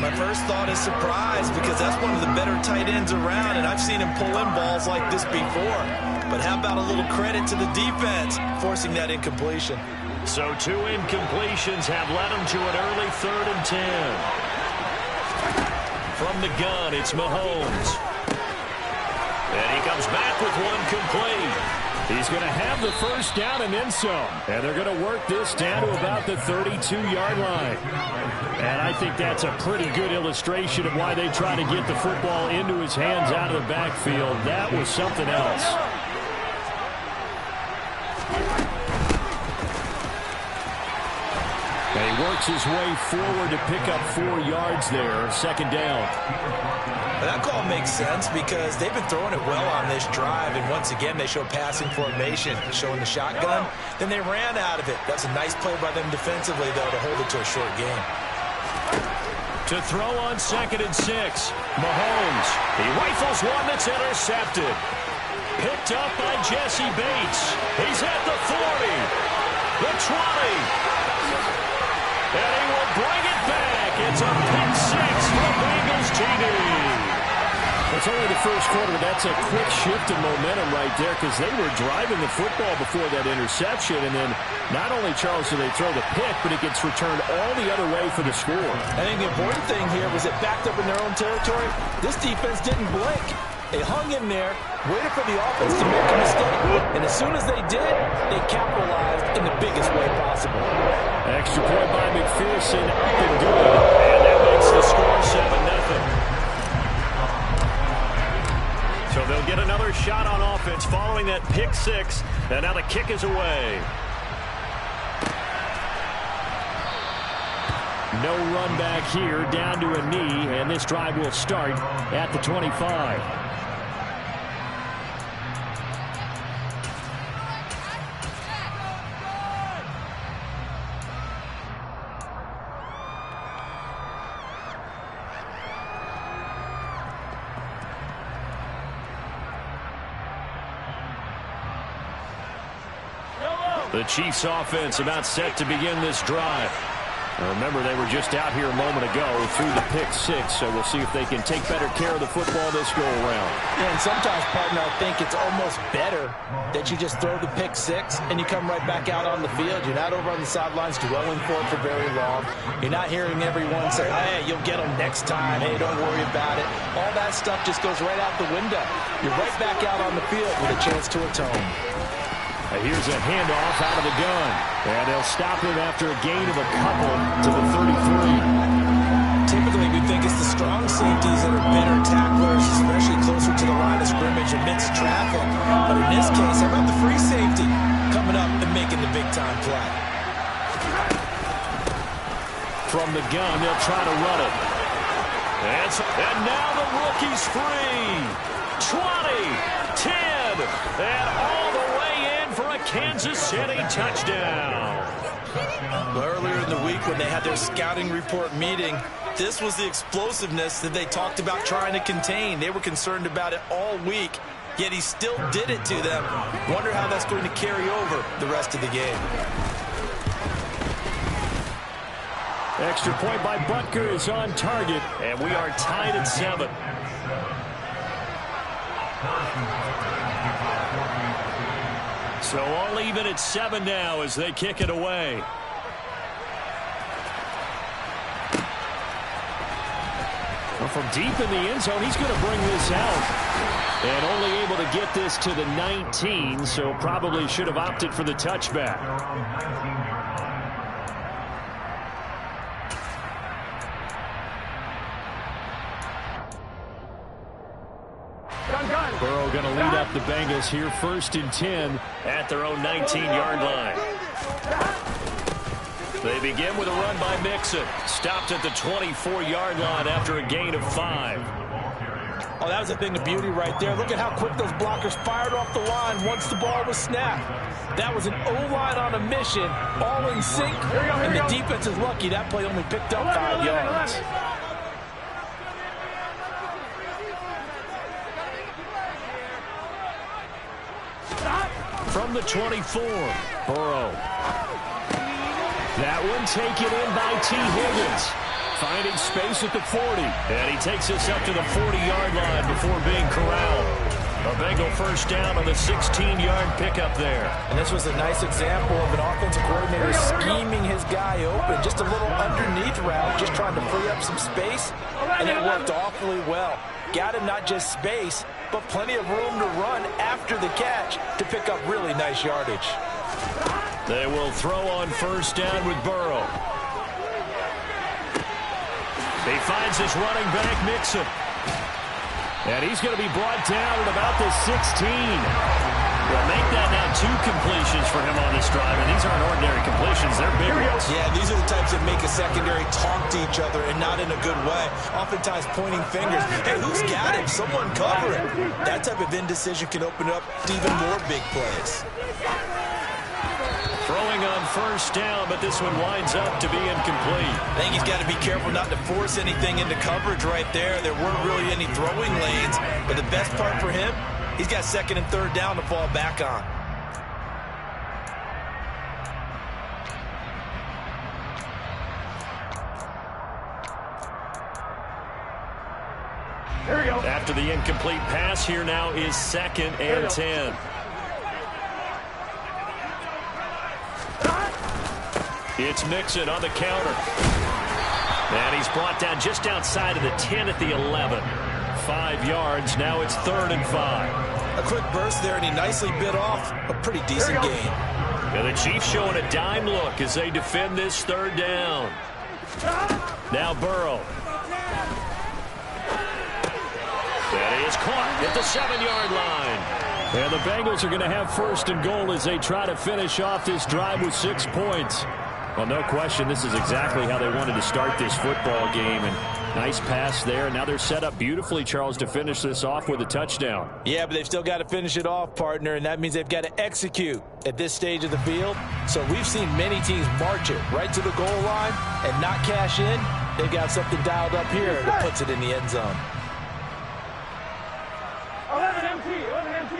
My first thought is surprise because that's one of the better tight ends around, and I've seen him pull in balls like this before. But how about a little credit to the defense forcing that incompletion? So 2 incompletions have led him to an early 3rd and 10. From the gun, it's Mahomes. And he comes back with one complete. He's going to have the first down and then some. And they're going to work this down to about the 32-yard line. And I think that's a pretty good illustration of why they try to get the football into his hands out of the backfield. That was something else. And he works his way forward to pick up 4 yards there, 2nd down. That call makes sense because they've been throwing it well on this drive, and once again they show passing formation, showing the shotgun. Then they ran out of it. That's a nice play by them defensively, though, to hold it to a short game. To throw on 2nd and 6, Mahomes. He rifles one that's intercepted. Picked up by Jesse Bates. He's at the 40, the 20. And he will bring it back. It's a pick 6 for Bengals TD. It's only the first quarter, but that's a quick shift in momentum right there because they were driving the football before that interception. And then not only, Charles, do they throw the pick, but it gets returned all the other way for the score. I think the important thing here was it backed up in their own territory. This defense didn't blink. They hung in there, waited for the offense to make a mistake, and as soon as they did, they capitalized in the biggest way possible. Extra point by McPherson, up and good, and that makes the score 7-0. So they'll get another shot on offense following that pick 6, and now the kick is away. No run back here, down to a knee, and this drive will start at the 25. The Chiefs offense about set to begin this drive. Remember, they were just out here a moment ago through the pick 6, so we'll see if they can take better care of the football this go-around. Yeah, and sometimes, partner, I think it's almost better that you just throw the pick 6 and you come right back out on the field. You're not over on the sidelines dwelling for it for very long. You're not hearing everyone say, hey, you'll get them next time. Hey, don't worry about it. All that stuff just goes right out the window. You're right back out on the field with a chance to atone. Here's a handoff out of the gun. And they'll stop him after a gain of a couple to the 33. typically we think it's the strong safeties that are better tacklers, especially closer to the line of scrimmage amidst traffic. But in this case, how about the free safety coming up and making the big-time play? From the gun, they'll try to run it. And now the rookie's free. 20, 10, and all the way in for a Kansas City touchdown. Well, earlier in the week when they had their scouting report meeting, this was the explosiveness that they talked about trying to contain. They were concerned about it all week, yet he still did it to them. Wonder how that's going to carry over the rest of the game. Extra point by Butker is on target, and we are tied at 7. So all even at 7 now as they kick it away. Well, from deep in the end zone, he's going to bring this out. And only able to get this to the 19, so probably should have opted for the touchback. Burrow going to lead up the Bengals here, 1st and 10 at their own 19-yard line. They begin with a run by Mixon. Stopped at the 24-yard line after a gain of 5. Oh, that was a thing of beauty right there. Look at how quick those blockers fired off the line once the ball was snapped. That was an O-line on a mission, all in sync, and the defense is lucky that play only picked up 5 yards. From the 24, Burrow. That one taken in by T. Higgins. Finding space at the 40. And he takes us up to the 40-yard line before being corralled. A Bengal first down on the 16-yard pickup there. And this was a nice example of an offensive coordinator scheming his guy open. Just a little underneath route, just trying to free up some space. And it worked awfully well. Got him not just space, but plenty of room to run after the catch to pick up really nice yardage. They will throw on first down with Burrow. He finds his running back, Mixon. And he's going to be brought down at about the 16. Well, make that now 2 completions for him on this drive, and these aren't ordinary completions. They're big ones. Yeah, these are the types that make a secondary talk to each other, and not in a good way. Oftentimes pointing fingers. Hey, who's got him? Someone cover it. That type of indecision can open up to even more big plays. Throwing on first down, but this one winds up to be incomplete. I think he's got to be careful not to force anything into coverage right there. There weren't really any throwing lanes, but the best part for him, he's got 2nd and 3rd down to fall back on. There we go. After the incomplete pass, here now is 2nd and 10. It's Mixon on the counter. And he's brought down just outside of the 10 at the 11. 5 yards. Now it's 3rd and 5. A quick burst there, and he nicely bit off a pretty decent gain. And the Chiefs showing a dime look as they defend this 3rd down. Now Burrow. That is caught at the 7-yard line. And the Bengals are going to have 1st and goal as they try to finish off this drive with 6 points. Well, no question, this is exactly how they wanted to start this football game. And nice pass there. Now they're set up beautifully, Charles, to finish this off with a touchdown. Yeah, but they've still got to finish it off, partner, and that means they've got to execute at this stage of the field. So we've seen many teams march it right to the goal line and not cash in. They've got something dialed up here that puts it in the end zone. 11 MT, 11 MT.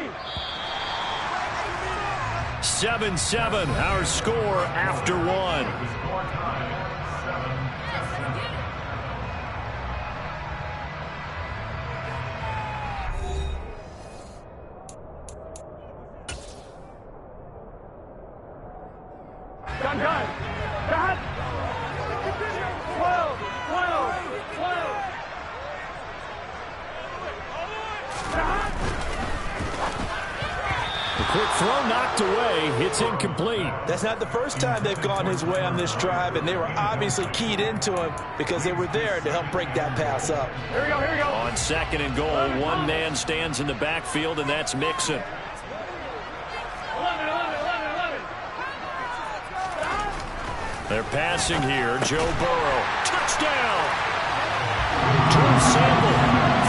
7-7, our score after 1. Gun. Got. 12. quick throw knocked away. It's incomplete. That's not the first time they've gone his way on this drive, and they were obviously keyed into him because they were there to help break that pass up. Here we go, here we go. On 2nd and goal, one man stands in the backfield, and that's Mixon. 11. They're passing here. Joe Burrow. Touchdown! Drew Sample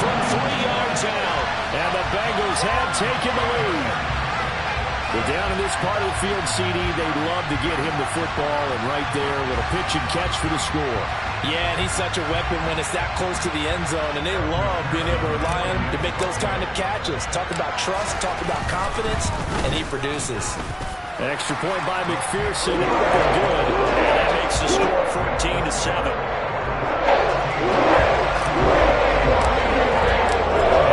from 3 yards out. And the Bengals have taken the lead. Well, down in this part of the field, CD, they'd love to get him the football, and right there, a little pitch and catch for the score. Yeah, and he's such a weapon when it's that close to the end zone, and they love being able to rely on him to make those kind of catches. Talk about trust, talk about confidence, and he produces. Extra point by McPherson. Good. And that makes the score 14-7.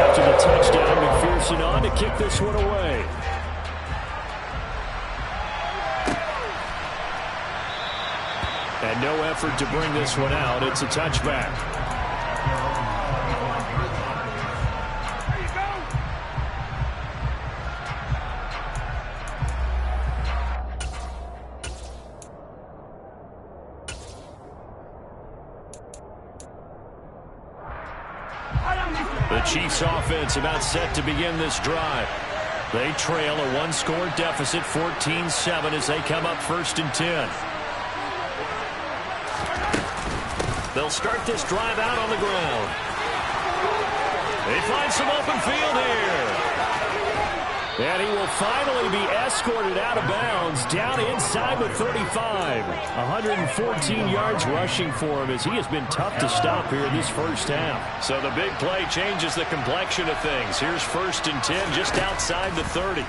After the touchdown, McPherson on to kick this one away. And no effort to bring this one out. It's a touchback. The Chiefs offense about set to begin this drive. They trail a 1-score deficit, 14-7, as they come up 1st and 10. They'll start this drive out on the ground. They find some open field here. And he will finally be escorted out of bounds down inside the 35. 114 yards rushing for him as he has been tough to stop here in this first half. So the big play changes the complexion of things. Here's 1st and 10 just outside the 30.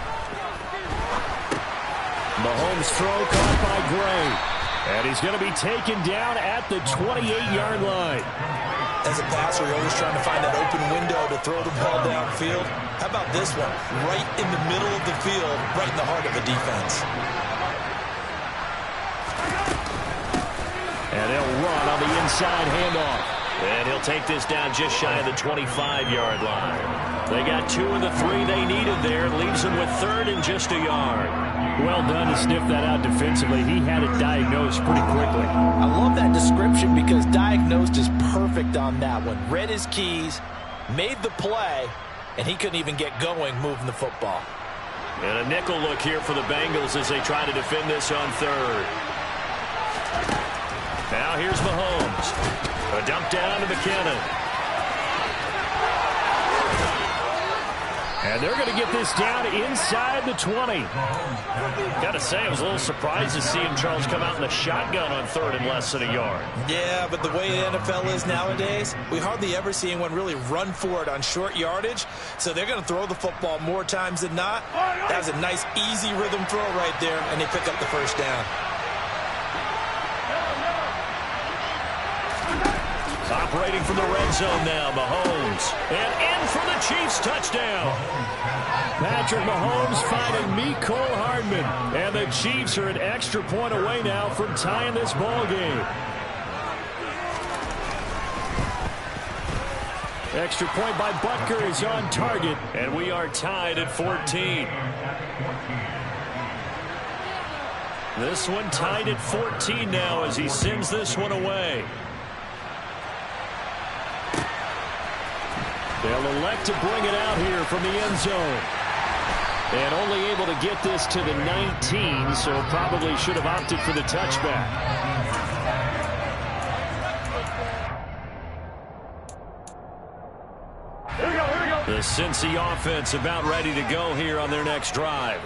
Mahomes' throw caught by Gray. And he's going to be taken down at the 28-yard line. As a passer, you're always trying to find that open window to throw the ball downfield. How about this one? Right in the middle of the field, right in the heart of a defense. And they'll run on the inside handoff. And he'll take this down just shy of the 25-yard line. They got 2 of the 3 they needed there. Leaves them with 3rd and just a yard. Well done to sniff that out defensively. He had it diagnosed pretty quickly. I love that description because diagnosed is perfect on that one. Read his keys, made the play, and he couldn't even get going moving the football. And a nickel look here for the Bengals as they try to defend this on 3rd. Now here's Mahomes. A dump down to McKinnon. And they're going to get this down inside the 20. Got to say, I was a little surprised to see him, Charles, come out in the shotgun on 3rd and less than a yard. Yeah, but the way the NFL is nowadays, we hardly ever see anyone really run for it on short yardage. So they're going to throw the football more times than not. That was a nice, easy rhythm throw right there, and they pick up the first down. Operating from the red zone now, Mahomes. And in for the Chiefs touchdown. Patrick Mahomes finding Mecole Hardman. And the Chiefs are an extra point away now from tying this ball game. Extra point by Butker is on target. And we are tied at 14. This one tied at 14 now as he sends this one away. They'll elect to bring it out here from the end zone. And only able to get this to the 19, so probably should have opted for the touchback. Here we go. The Cincy offense about ready to go here on their next drive.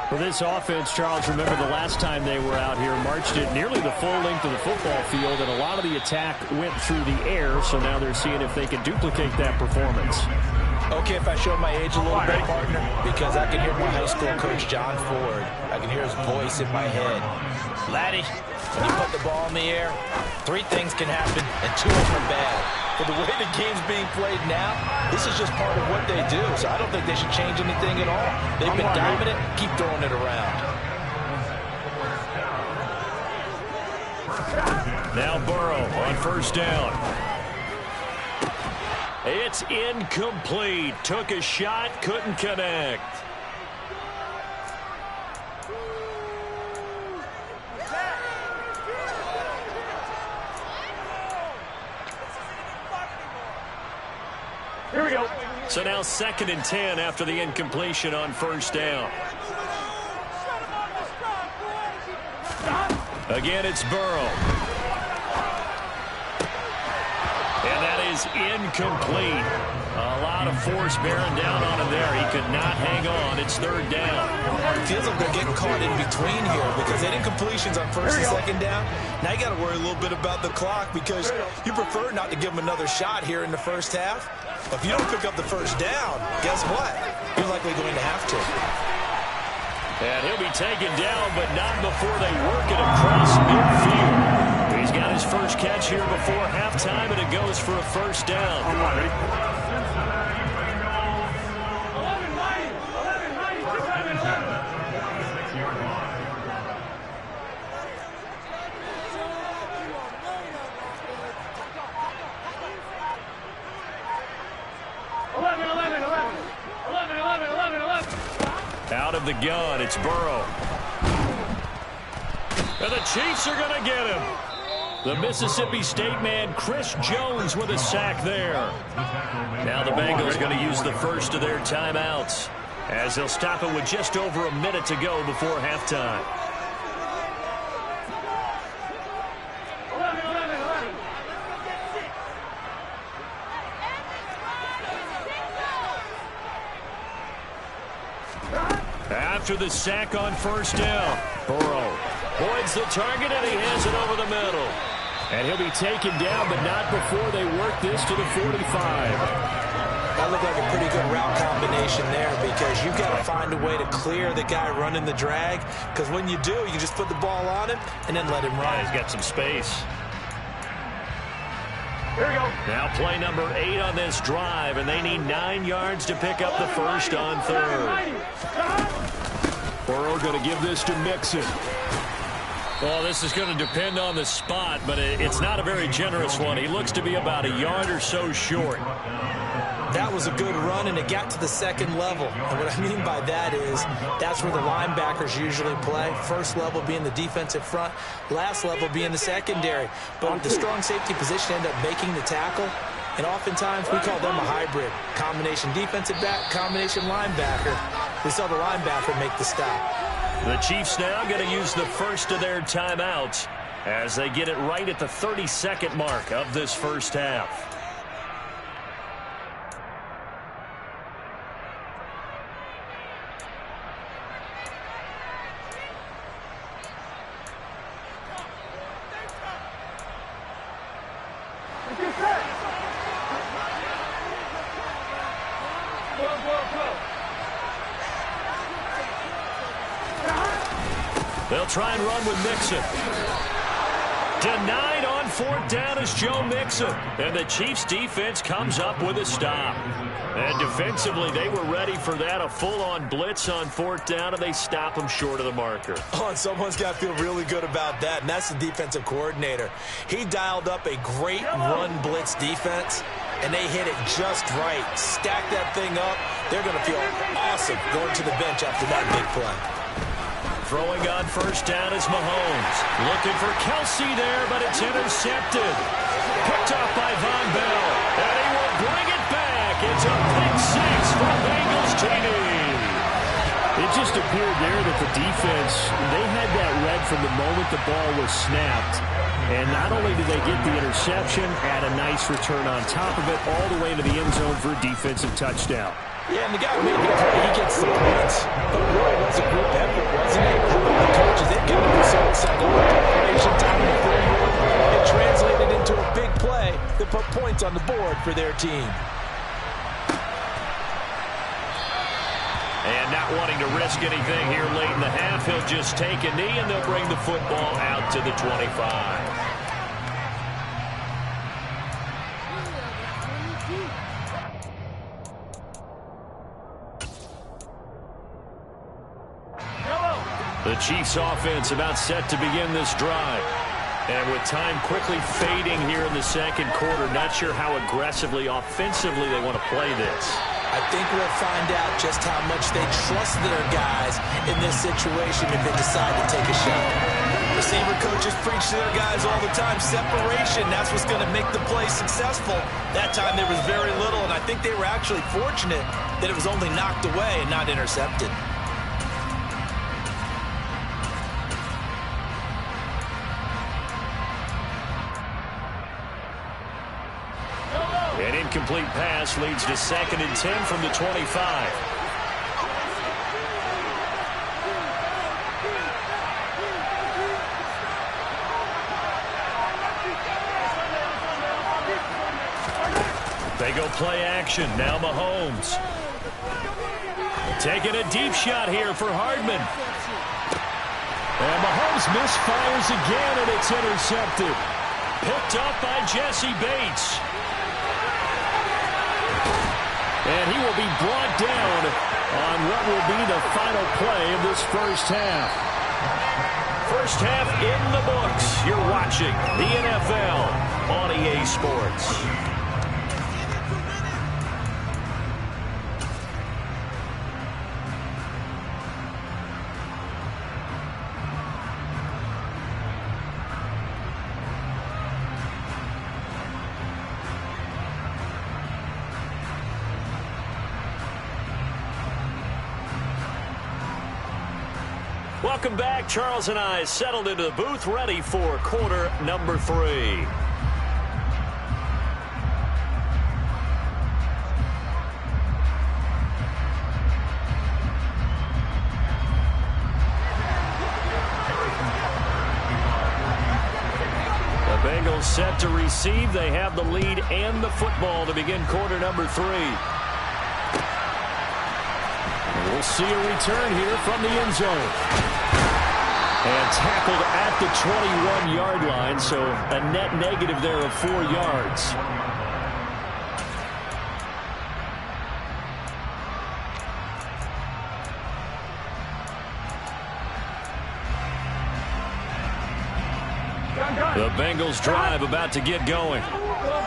For this offense, Charles, remember the last time they were out here, marched it nearly the full length of the football field, and a lot of the attack went through the air, so now they're seeing if they can duplicate that performance. Okay, if I show my age a little bit, partner, because I can hear my high school coach, John Ford. I can hear his voice in my head. Laddie, when you put the ball in the air, 3 things can happen, and 2 of them are bad. For the way the game's being played now, this is just part of what they do, so I don't think they should change anything at all. They've been dominant. Keep throwing it around. Now Burrow on 1st down. It's incomplete. Took a shot, couldn't connect. we go. So now 2nd and 10 after the incompletion on first down. Again, it's Burrow. And that is incomplete. A lot of force bearing down on him there. He could not hang on. It's 3rd down. It feels like they're getting caught in between here because they did incompletions on 1st and 2nd down. Now you got to worry a little bit about the clock because you prefer not to give them another shot here in the first half. But if you don't pick up the 1st down, guess what? You're likely going to have to. And he'll be taken down, but not before they work it across midfield. He's got his first catch here before halftime, and it goes for a 1st down. All right, ready? 11. Out of the gun, it's Burrow. And the Chiefs are going to get him. The Mississippi State man, Chris Jones, with a sack there. Now the Bengals going to use the first of their timeouts as they'll stop it with just over a minute to go before halftime. 11. After the sack on first down, Burrow avoids the target, and he has it over the middle. And he'll be taken down, but not before they work this to the 45. That looked like a pretty good route combination there because you've got to find a way to clear the guy running the drag because when you do, you can just put the ball on him and then let him run. Yeah, he's got some space. Here we go. Now play number 8 on this drive, and they need 9 yards to pick up the first on 3rd. Burrow going to give this to Mixon. Well, this is going to depend on the spot, but it's not a very generous one. He looks to be about a yard or so short. That was a good run, and it got to the 2nd level. And what I mean by that is that's where the linebackers usually play. First level being the defensive front, last level being the secondary. But the strong safety position ended up making the tackle. And oftentimes we call them a hybrid. Combination defensive back, combination linebacker. We saw the linebacker make the stop. The Chiefs now going to use the first of their timeouts as they get it right at the 32nd mark of this first half. They'll try and run with Mixon. Denied on 4th down is Joe Mixon. And the Chiefs defense comes up with a stop. And defensively, they were ready for that. A full-on blitz on 4th down, and they stop him short of the marker. Oh, and someone's got to feel really good about that, and that's the defensive coordinator. He dialed up a great run blitz defense, and they hit it just right. Stack that thing up. They're going to feel awesome going to the bench after that big play. Throwing on first down is Mahomes. Looking for Kelsey there, but it's intercepted. Picked off by Von Bell. And he will bring it back. It's a pick 6 for Bengals TD. It just appeared there that the defense, they had that read from the moment the ball was snapped. And not only did they get the interception, add a nice return on top of it, all the way to the end zone for a defensive touchdown. Yeah, and the guy who made the play, he gets the points. But it really was a group effort, wasn't it? The coaches, they've got to be so excited with preparation time and it translated into a big play that put points on the board for their team. And not wanting to risk anything here late in the half, he'll just take a knee, and they'll bring the football out to the 25. The Chiefs offense about set to begin this drive. And with time quickly fading here in the second quarter, not sure how aggressively, offensively they want to play this. I think we'll find out just how much they trust their guys in this situation if they decide to take a shot. The receiver coaches preach to their guys all the time. Separation, that's what's going to make the play successful. That time there was very little, and I think they were actually fortunate that it was only knocked away and not intercepted. An incomplete pass leads to 2nd and 10 from the 25. They go play action. Now Mahomes. Taking a deep shot here for Hardman. And Mahomes misfires again, and it's intercepted. Picked up by Jesse Bates. And he will be brought down on what will be the final play of this first half. First half in the books. You're watching the NFL on EA Sports. Welcome back. Charles and I settled into the booth, ready for quarter number 3. The Bengals set to receive. They have the lead and the football to begin quarter number 3. We'll see a return here from the end zone. And tackled at the 21-yard line, so a net negative there of 4 yards. The Bengals drive about to get going.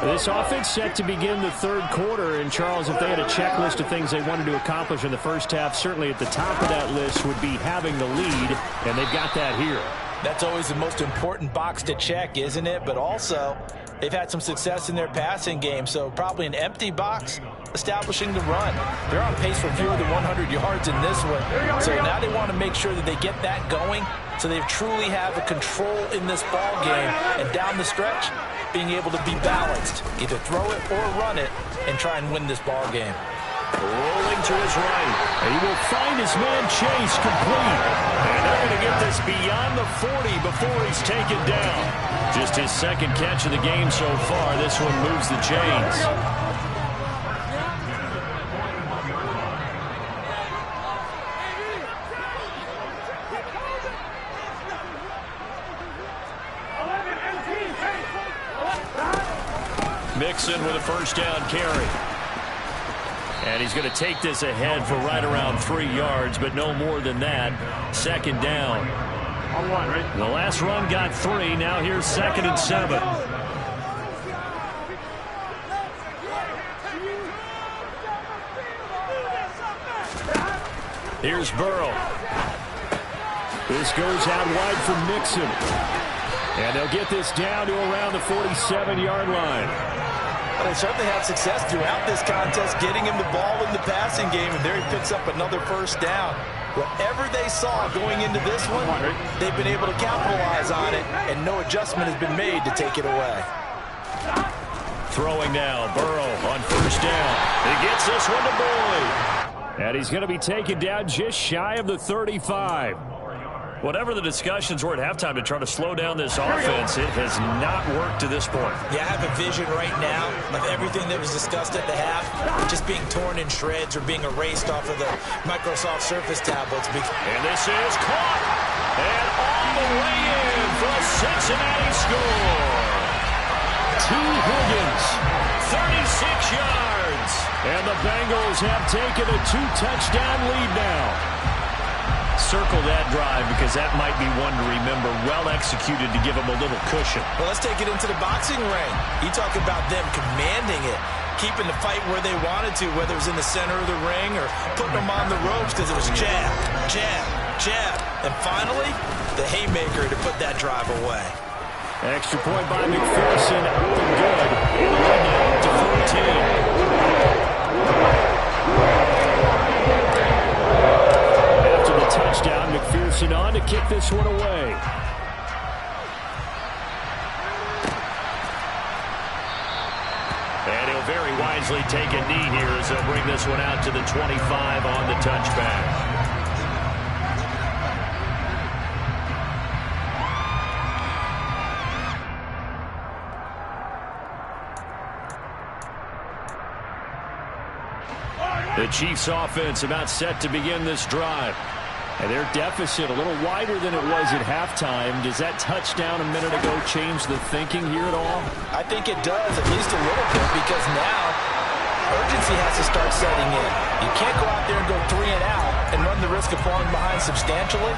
This offense set to begin the third quarter. And, Charles, if they had a checklist of things they wanted to accomplish in the first half, certainly at the top of that list would be having the lead, and they've got that here. That's always the most important box to check, isn't it? But also, they've had some success in their passing game, so probably an empty box establishing the run. They're on pace for fewer than 100 yards in this one, so now they want to make sure that they get that going so they truly have a control in this ball game, and down the stretch, being able to be balanced, either throw it or run it, and try and win this ball game. Rolling to his right. And he will find his man Chase complete. And they're going to get this beyond the 40 before he's taken down. Just his 2nd catch of the game so far. This one moves the chains. Mixon with a first down carry. And he's going to take this ahead for right around 3 yards, but no more than that. 2nd down. The last run got 3. Now here's 2nd and 7. Here's Burrow. This goes out wide for Mixon. And they'll get this down to around the 47-yard line. Well, they certainly had success throughout this contest, getting him the ball in the passing game, and there he picks up another first down. Whatever they saw going into this one, they've been able to capitalize on it, and no adjustment has been made to take it away. Throwing now, Burrow on first down. He gets this one to Boyd. And he's going to be taken down just shy of the 35. Whatever the discussions were at halftime to try to slow down this offense, it has not worked to this point. Yeah, I have a vision right now of everything that was discussed at the half just being torn in shreds or being erased off of the Microsoft Surface tablets. And this is caught. And all the way in for a Cincinnati score. T. Higgins. 36 yards. And the Bengals have taken a 2-touchdown lead now. Circle that drive because that might be one to remember. Well executed to give them a little cushion. Well, let's take it into the boxing ring. You talk about them commanding it, keeping the fight where they wanted to, whether it was in the center of the ring or putting them on the ropes because it was jab, jab, jab. And finally, the haymaker to put that drive away. Extra point by McPherson, up and good. And right now to 14. After the touchdown, McPherson on to kick this one away. And he'll very wisely take a knee here as they'll bring this one out to the 25 on the touchback. The Chiefs offense about set to begin this drive. And their deficit a little wider than it was at halftime. Does that touchdown a minute ago change the thinking here at all? I think it does, at least a little bit, because now urgency has to start setting in. You can't go out there and go 3 and out and run the risk of falling behind substantially,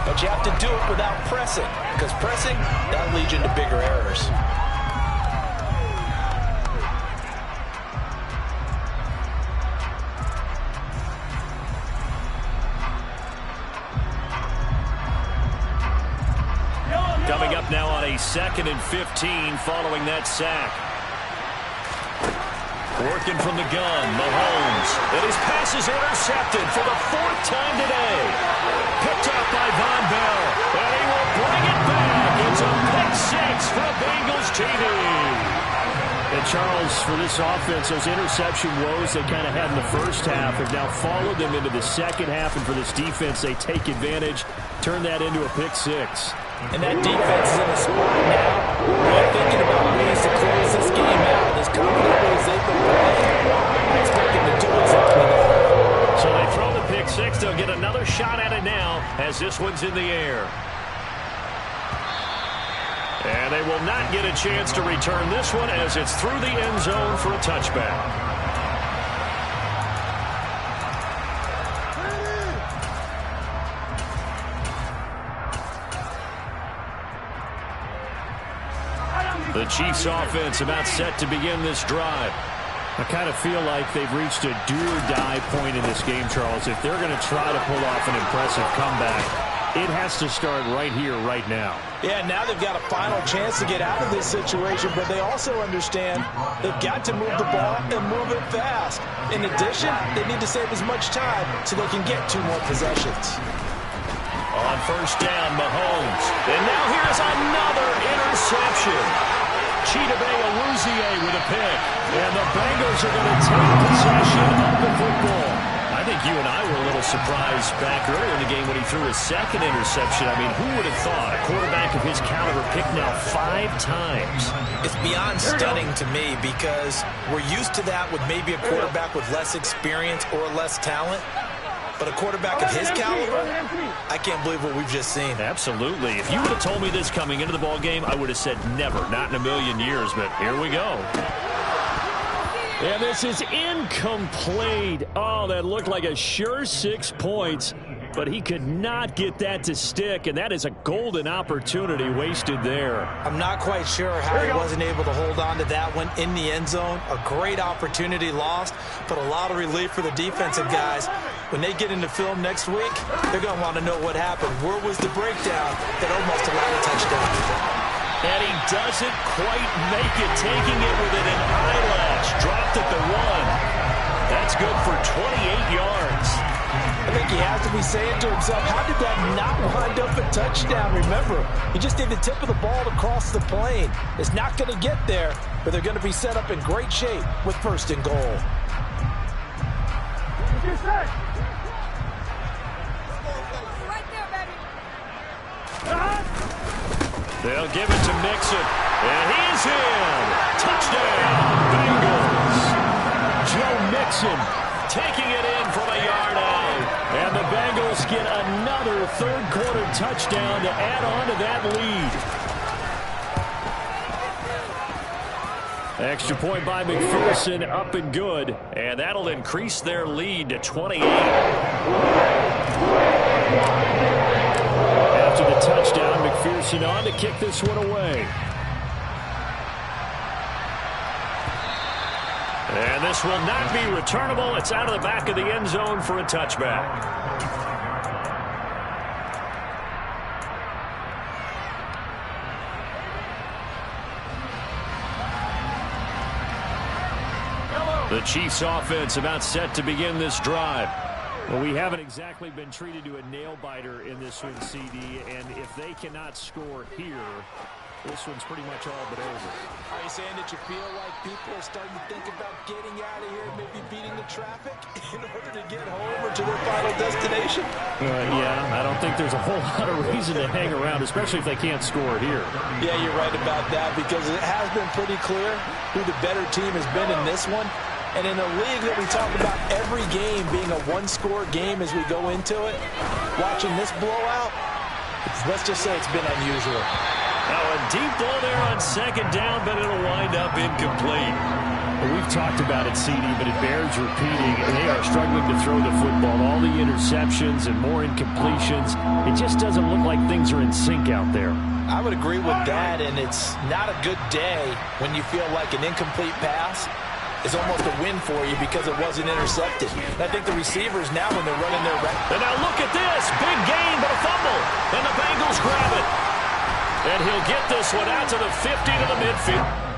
but you have to do it without pressing, because pressing, that'll lead you into bigger errors. Coming up now on a 2nd and 15 following that sack. Working from the gun, Mahomes. And his pass is intercepted for the 4th time today. Picked up by Von Bell. And he will bring it back. It's a pick 6 for Bengals TD. And Charles, for this offense, those interception woes they kind of had in the first half have now followed them into the second half. And for this defense, they take advantage, turn that into a pick 6. And that defense is in a spot now where they're thinking about ways to close this game out. As confidently as they've been playing, I expect them to do exactly that. So they throw the pick 6. They'll get another shot at it now as this one's in the air. And they will not get a chance to return this one as it's through the end zone for a touchback. The Chiefs offense about set to begin this drive. I kind of feel like they've reached a do-or-die point in this game, Charles. If they're going to try to pull off an impressive comeback, it has to start right here, right now. Yeah, now they've got a final chance to get out of this situation, but they also understand they've got to move the ball and move it fast. In addition, they need to save as much time so they can get 2 more possessions. On first down, Mahomes. And now here's another interception. Chidobe with a pick. And the Bengals are going to take possession of the football. I think you and I were a little surprised back earlier in the game when he threw his 2nd interception. I mean, who would have thought a quarterback of his caliber picked now 5 times? It's beyond stunning to me because we're used to that with maybe a quarterback with less experience or less talent. But a quarterback of his caliber, I can't believe what we've just seen. Absolutely. If you would have told me this coming into the ball game, I would have said never, not in a million years. But here we go. And this is incomplete. Oh, that looked like a sure 6 points. But he could not get that to stick, and that is a golden opportunity wasted there. I'm not quite sure how he wasn't able to hold on to that one in the end zone. A great opportunity lost, but a lot of relief for the defensive guys. When they get into film next week, they're going to want to know what happened. Where was the breakdown that almost allowed a touchdown? And he doesn't quite make it, taking it within an eyelash. Dropped at the 1. That's good for 28 yards. I think he has to be saying to himself, how did that not wind up a touchdown? Remember, he just need the tip of the ball to cross the plane. It's not going to get there, but they're going to be set up in great shape with 1st and goal. They'll give it to Mixon, and he's in. Touchdown, Bengals. Joe Mixon taking it in from a yard out. And the Bengals get another 3rd quarter touchdown to add on to that lead. Extra point by McPherson, up and good. And that'll increase their lead to 28. After the touchdown, McPherson on to kick this one away. And this will not be returnable. It's out of the back of the end zone for a touchback. The Chiefs offense about set to begin this drive. Well, we haven't exactly been treated to a nail-biter in this one, CD, and if they cannot score here, this one's pretty much all but over. Are you saying that you feel like people are starting to think about getting out of here, maybe beating the traffic in order to get home or to their final destination? Yeah, I don't think there's a whole lot of reason to hang around, especially if they can't score here. Yeah, you're right about that because it has been pretty clear who the better team has been in this one. And in a league that we talk about every game being a one-score game as we go into it, watching this blowout, let's just say it's been unusual. Now a deep ball there on second down, but it'll wind up incomplete. Well, we've talked about it, CD, but it bears repeating. They are struggling to throw the football. All the interceptions and more incompletions. It just doesn't look like things are in sync out there. I would agree with that, and it's not a good day when you feel like an incomplete pass is almost a win for you because it wasn't intercepted. And I think the receivers now when they're running their and now look at this. Big gain, but a fumble. And the Bengals grab it. And he'll get this one out to the 50 to the midfield.